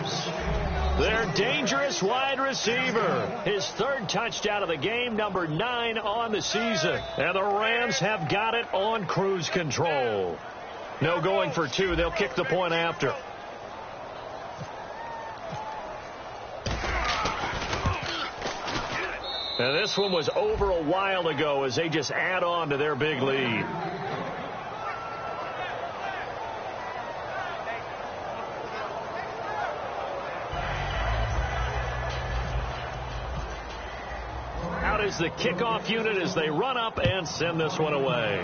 Their dangerous wide receiver. His 3rd touchdown of the game, number 9 on the season. And the Rams have got it on cruise control. No going for 2. They'll kick the point after. And this one was over a while ago as they just add on to their big lead. Out is the kickoff unit as they run up and send this one away.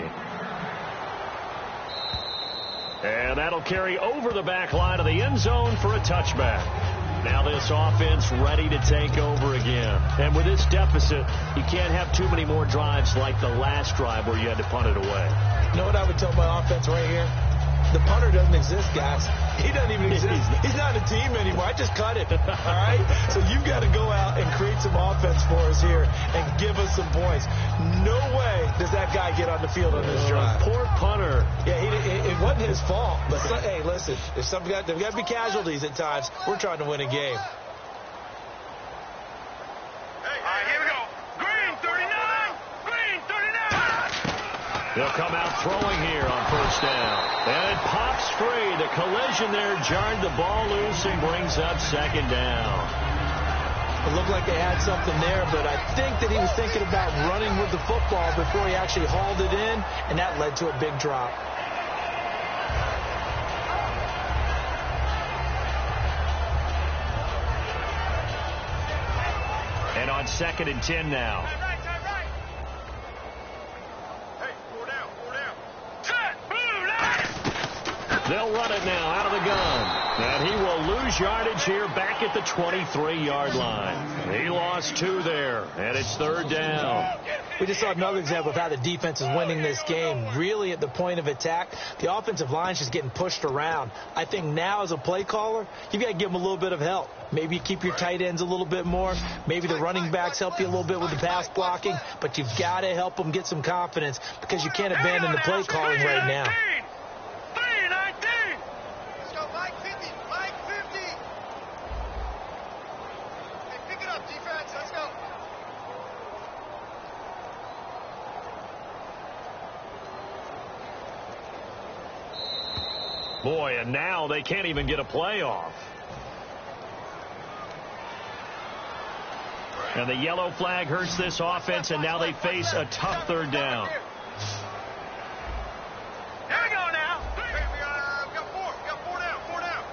And that'll carry over the back line of the end zone for a touchback. Now this offense ready to take over again. And with this deficit, you can't have too many more drives like the last drive where you had to punt it away. You know what I would tell my offense right here? The punter doesn't exist, guys. He doesn't even exist. He's not a team anymore. I just cut it, all right? So you've got to go out and create some offense for us here and give us some points. No way does that guy get on the field on this drive. Poor punter. Yeah, it wasn't his fault. But hey, listen, if there's got to be casualties at times. We're trying to win a game. They'll come out throwing here on first down. And it pops free. The collision there jarred the ball loose and brings up second down. It looked like they had something there, but I think that he was thinking about running with the football before he actually hauled it in, and that led to a big drop. And on 2nd and 10 now. They'll run it now out of the gun. And he will lose yardage here back at the 23-yard line. He lost 2 there, and it's 3rd down. We just saw another example of how the defense is winning this game. Really at the point of attack, the offensive line's just getting pushed around. I think now as a play caller, you've got to give them a little bit of help. Maybe you keep your tight ends a little bit more. Maybe the running backs help you a little bit with the pass blocking. But you've got to help them get some confidence because you can't abandon the play calling right now. Boy, and now they can't even get a play off. And the yellow flag hurts this offense, and now they face a tough 3rd down. Here we go now. We got 4. We got 4 down. 4 down.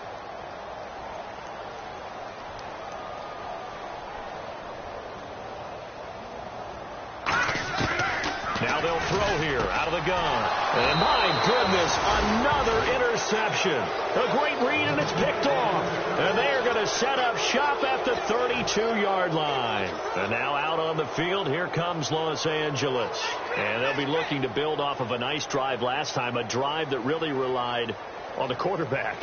Now they'll throw here out of the gun. And my goodness, another interception. A great read, and it's picked off. And they are going to set up shop at the 32-yard line. And now out on the field, here comes Los Angeles. And they'll be looking to build off of a nice drive last time, a drive that really relied on the quarterback.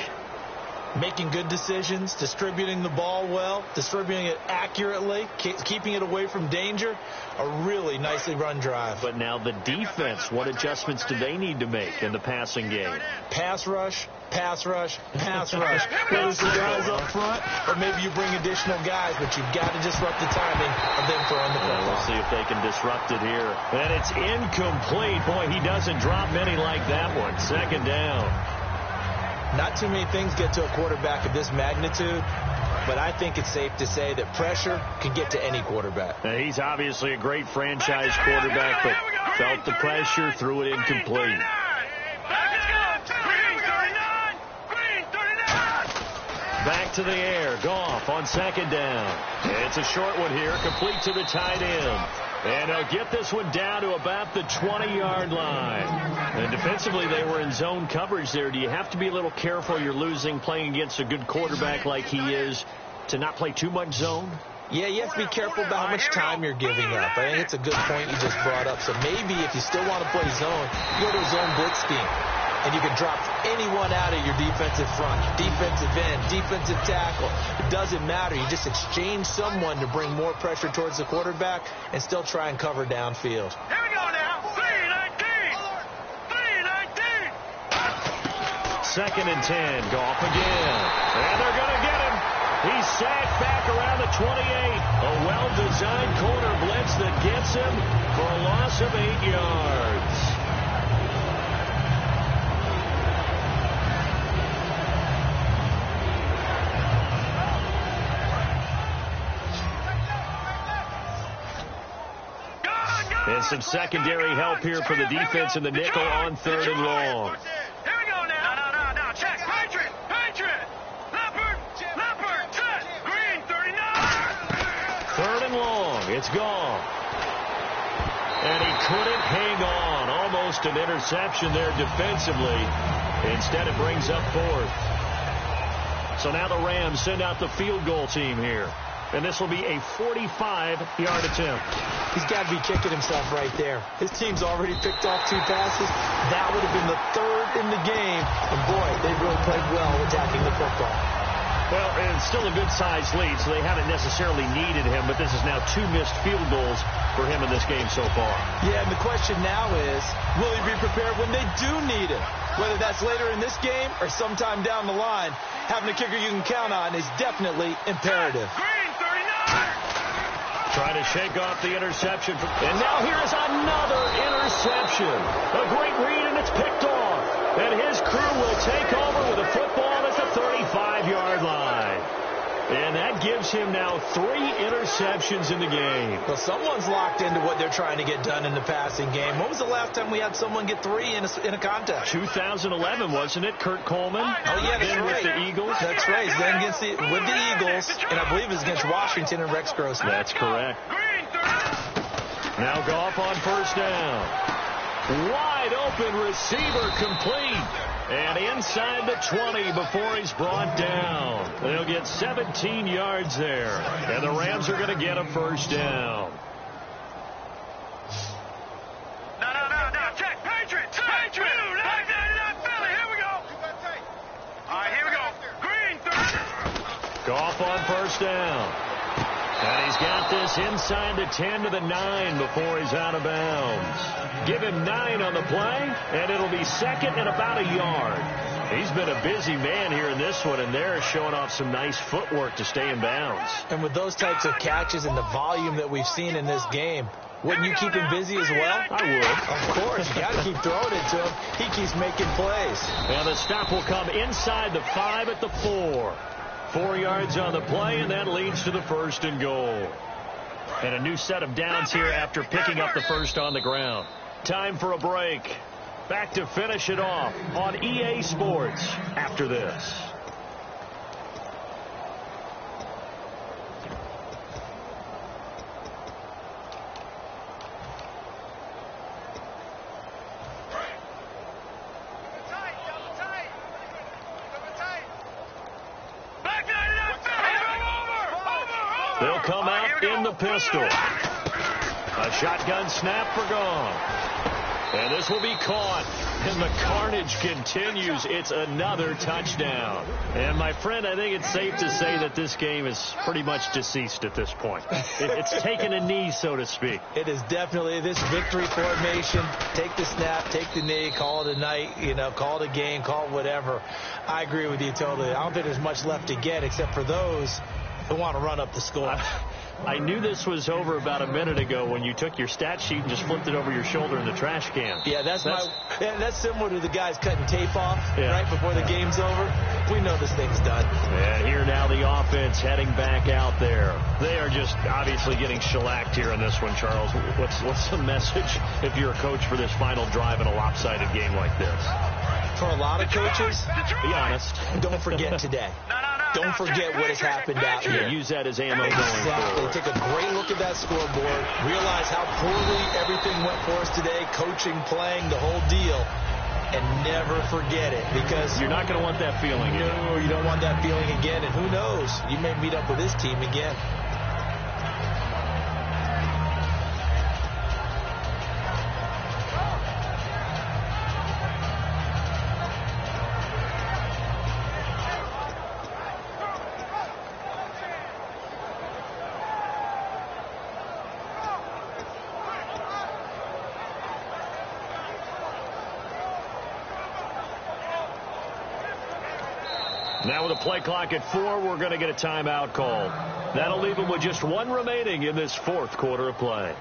Making good decisions, distributing the ball well, distributing it accurately, keeping it away from danger. A really nicely run drive. But now the defense, what adjustments do they need to make in the passing game? Pass rush, pass rush, pass rush. Whether it's the guys up front or maybe you bring additional guys, but you've got to disrupt the timing of them throwing the football. We'll see if they can disrupt it here. And it's incomplete. Boy, he doesn't drop many like that one. 2nd down. Not too many things get to a quarterback of this magnitude, but I think it's safe to say that pressure can get to any quarterback. Now, he's obviously a great franchise quarterback, but felt the pressure, threw it incomplete. Back to the air. Goff on 2nd down. It's a short one here, complete to the tight end. And they'll get this one down to about the 20-yard line. And defensively, they were in zone coverage there. Do you have to be a little careful you're losing playing against a good quarterback like he is to not play too much zone? Yeah, you have to be careful about how much time you're giving up. I think it's a good point you just brought up. So maybe if you still want to play zone, you go to a zone blitz scheme. And you can drop anyone out of your defensive front, defensive end, defensive tackle. It doesn't matter. You just exchange someone to bring more pressure towards the quarterback and still try and cover downfield. Here we go now. 3-19. 3-19. 2nd and 10. Goff again. And they're going to get him. He's sacked back around the 28. A well-designed corner blitz that gets him for a loss of 8 yards. And some secondary help here for the defense in the nickel on 3rd and long. Here we go now. No. Check. Patriot. Leopard. Set. Green, 39. 3rd and long. It's gone. And he couldn't hang on. Almost an interception there defensively. Instead, it brings up 4th. So now the Rams send out the field goal team here. And this will be a 45-yard attempt. He's got to be kicking himself right there. His team's already picked off 2 passes. That would have been the 3rd in the game. And, boy, they really played well attacking the football. Well, it's still a good-sized lead, so they haven't necessarily needed him, but this is now 2 missed field goals for him in this game so far. Yeah, and the question now is, will he be prepared when they do need him? Whether that's later in this game or sometime down the line, having a kicker you can count on is definitely imperative. Green, 39. Trying to shake off the interception. And now here's another interception. A great read, and it's picked off. And his crew will take over with a football at the 35-yard line. And that gives him now 3 interceptions in the game. Well, someone's locked into what they're trying to get done in the passing game. When was the last time we had someone get 3 in a contest? 2011, wasn't it? Kurt Coleman? Oh, yeah, that's then right. With the Eagles? That's right. Then with the Eagles, and I believe it was against Washington and Rex Grossman. That's correct. Now Goff on first down. Wide open receiver complete. And inside the 20 before he's brought down. They'll get 17 yards there. And the Rams are going to get a first down. No. Check. Patriots. Patriots. Philly. Here we go. All right, here we go. Green. Goff on first down. And he's got this inside the 10 to the 9 before he's out of bounds. Give him 9 on the play, and it'll be second and about a yard. He's been a busy man here in this one, and they're showing off some nice footwork to stay in bounds. And with those types of catches and the volume that we've seen in this game, wouldn't you keep him busy as well? I would. Of course. You got to keep throwing it to him. He keeps making plays. And the stop will come inside the 5 at the 4. 4 yards on the play, and that leads to the first and goal. And a new set of downs here after picking up the first on the ground. Time for a break. Back to finish it off on EA Sports after this. They'll come out in the pistol. A shotgun snap for Goff. And this will be caught. And the carnage continues. It's another touchdown. And, my friend, I think it's safe to say that this game is pretty much deceased at this point. It's taken a knee, so to speak. It is definitely this victory formation. Take the snap, take the knee, call it a night, call it a game, call it whatever. I agree with you totally. I don't think there's much left to get except for those who want to run up the score. I knew this was over about a minute ago when you took your stat sheet and just flipped it over your shoulder in the trash can. Yeah, that's similar to the guys cutting tape off right before the game's over. We know this thing's done. And here now the offense heading back out there. They are just obviously getting shellacked here in this one, Charles. What's the message if you're a coach for this final drive in a lopsided game like this? For a lot of coaches, be honest, don't forget today. Don't forget what has happened out here. Use that as ammo going forward. Take a great look at that scoreboard. Realize how poorly everything went for us today. Coaching, playing, the whole deal. And never forget it, because you're not going to want that feeling again. No, you don't want that feeling again. And who knows? You may meet up with this team again. Now with a play clock at 4, we're going to get a timeout called. That'll leave them with just 1 remaining in this 4th quarter of play.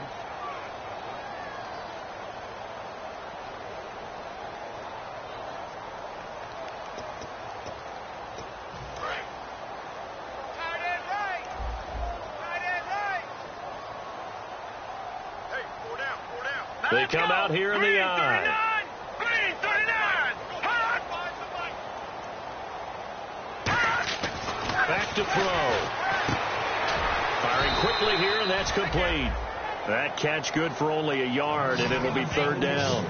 They come out here in the eye. Back to throw. Firing quickly here, and that's complete. That catch good for only a yard, and it'll be 3rd down.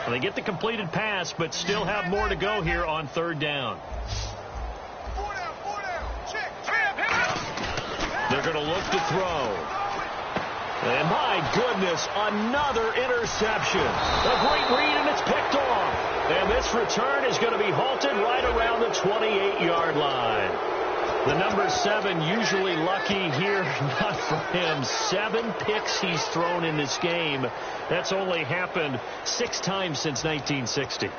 Well, they get the completed pass, but still have more to go here on 3rd down. They're going to look to throw. And my goodness, another interception. A great read, and it's picked off. And this return is going to be halted right around the 28-yard line. The number 7 usually lucky here, not for him. 7 picks he's thrown in this game. That's only happened 6 times since 1960.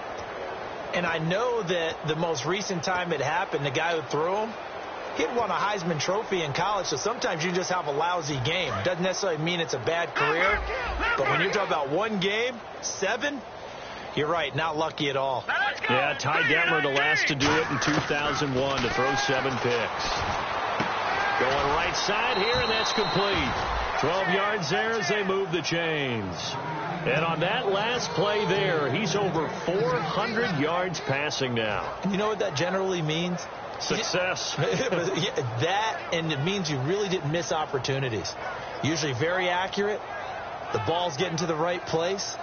And I know that the most recent time it happened, the guy who threw him, he had won a Heisman Trophy in college, so sometimes you just have a lousy game. Doesn't necessarily mean it's a bad career, but when you're talking about one game, 7, you're right, not lucky at all. Yeah, Ty Detmer, the last to do it in 2001, to throw 7 picks. Going right side here, and that's complete. 12 yards there as they move the chains. And on that last play there, he's over 400 yards passing now. And you know what that generally means? Success. That, and it means you really didn't miss opportunities. Usually very accurate. The ball's getting to the right place.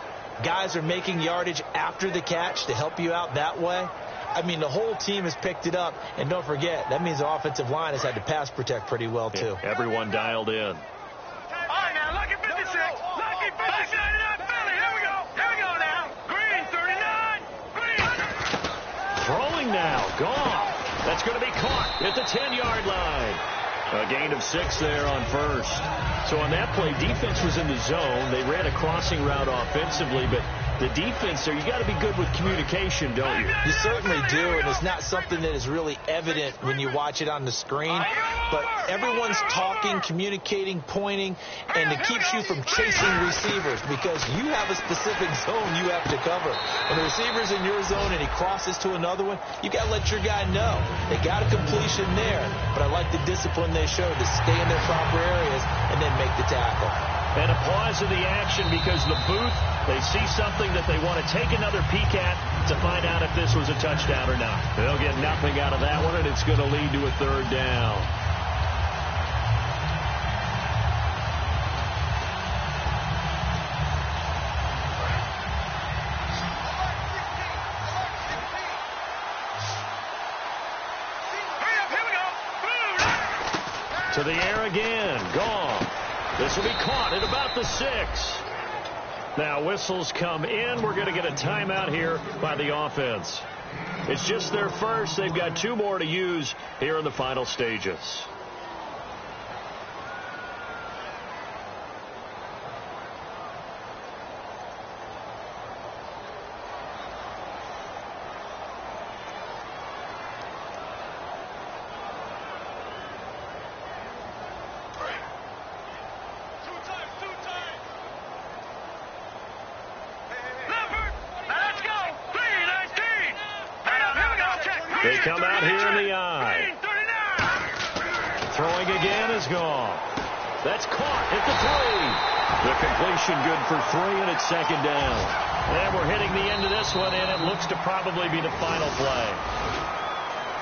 Guys are making yardage after the catch to help you out that way. I mean, the whole team has picked it up. And don't forget, that means the offensive line has had to pass protect pretty well, too. Yeah, everyone dialed in. All right, now, lucky 56. Lucky 56. Philly, here we go. Here we go now. Green, 39. Green. Throwing now. Gone. That's going to be caught at the 10-yard line. A gain of 6 there on first. So on that play, defense was in the zone. They ran a crossing route offensively, but the defense there, you got to be good with communication, don't you? You certainly do, and it's not something that is really evident when you watch it on the screen. But everyone's talking, communicating, pointing, and it keeps you from chasing receivers because you have a specific zone you have to cover. When the receiver's in your zone and he crosses to another one, you got to let your guy know. They got a completion there, but I like the discipline they showed to stay in their proper areas and then make the tackle. And a pause in the action because the booth, they see something that they want to take another peek at to find out if this was a touchdown or not. They'll get nothing out of that one, and it's going to lead to a 3rd down. To the air again. Gone. This will be caught at about the 6. Now whistles come in. We're going to get a timeout here by the offense. It's just their first. They've got 2 more to use here in the final stages. They come out here in the eye. Throwing again is gone. That's caught at the 3. The completion good for 3, and it's 2nd down. And we're hitting the end of this one, and it looks to probably be the final play.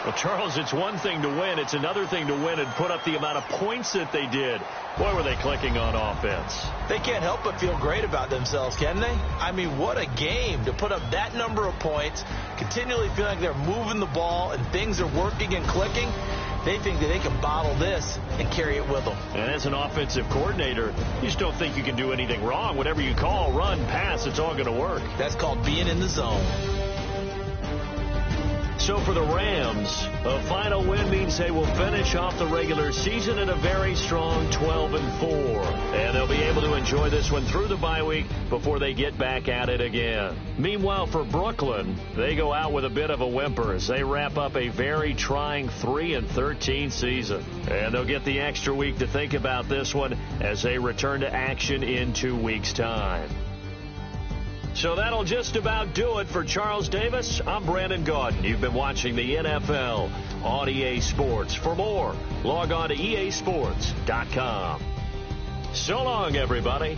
Well, Charles, it's one thing to win. It's another thing to win and put up the amount of points that they did. Boy, were they clicking on offense. They can't help but feel great about themselves, can they? I mean, what a game to put up that number of points, continually feeling like they're moving the ball and things are working and clicking. They think that they can bottle this and carry it with them. And as an offensive coordinator, you just don't think you can do anything wrong. Whatever you call, run, pass, it's all going to work. That's called being in the zone. So for the Rams, a final win means they will finish off the regular season at a very strong 12-4. And they'll be able to enjoy this one through the bye week before they get back at it again. Meanwhile, for Brooklyn, they go out with a bit of a whimper as they wrap up a very trying 3-13 season. And they'll get the extra week to think about this one as they return to action in 2 weeks' time. So that'll just about do it for Charles Davis. I'm Brandon Gaudin. You've been watching the NFL on EA Sports. For more, log on to easports.com. So long, everybody.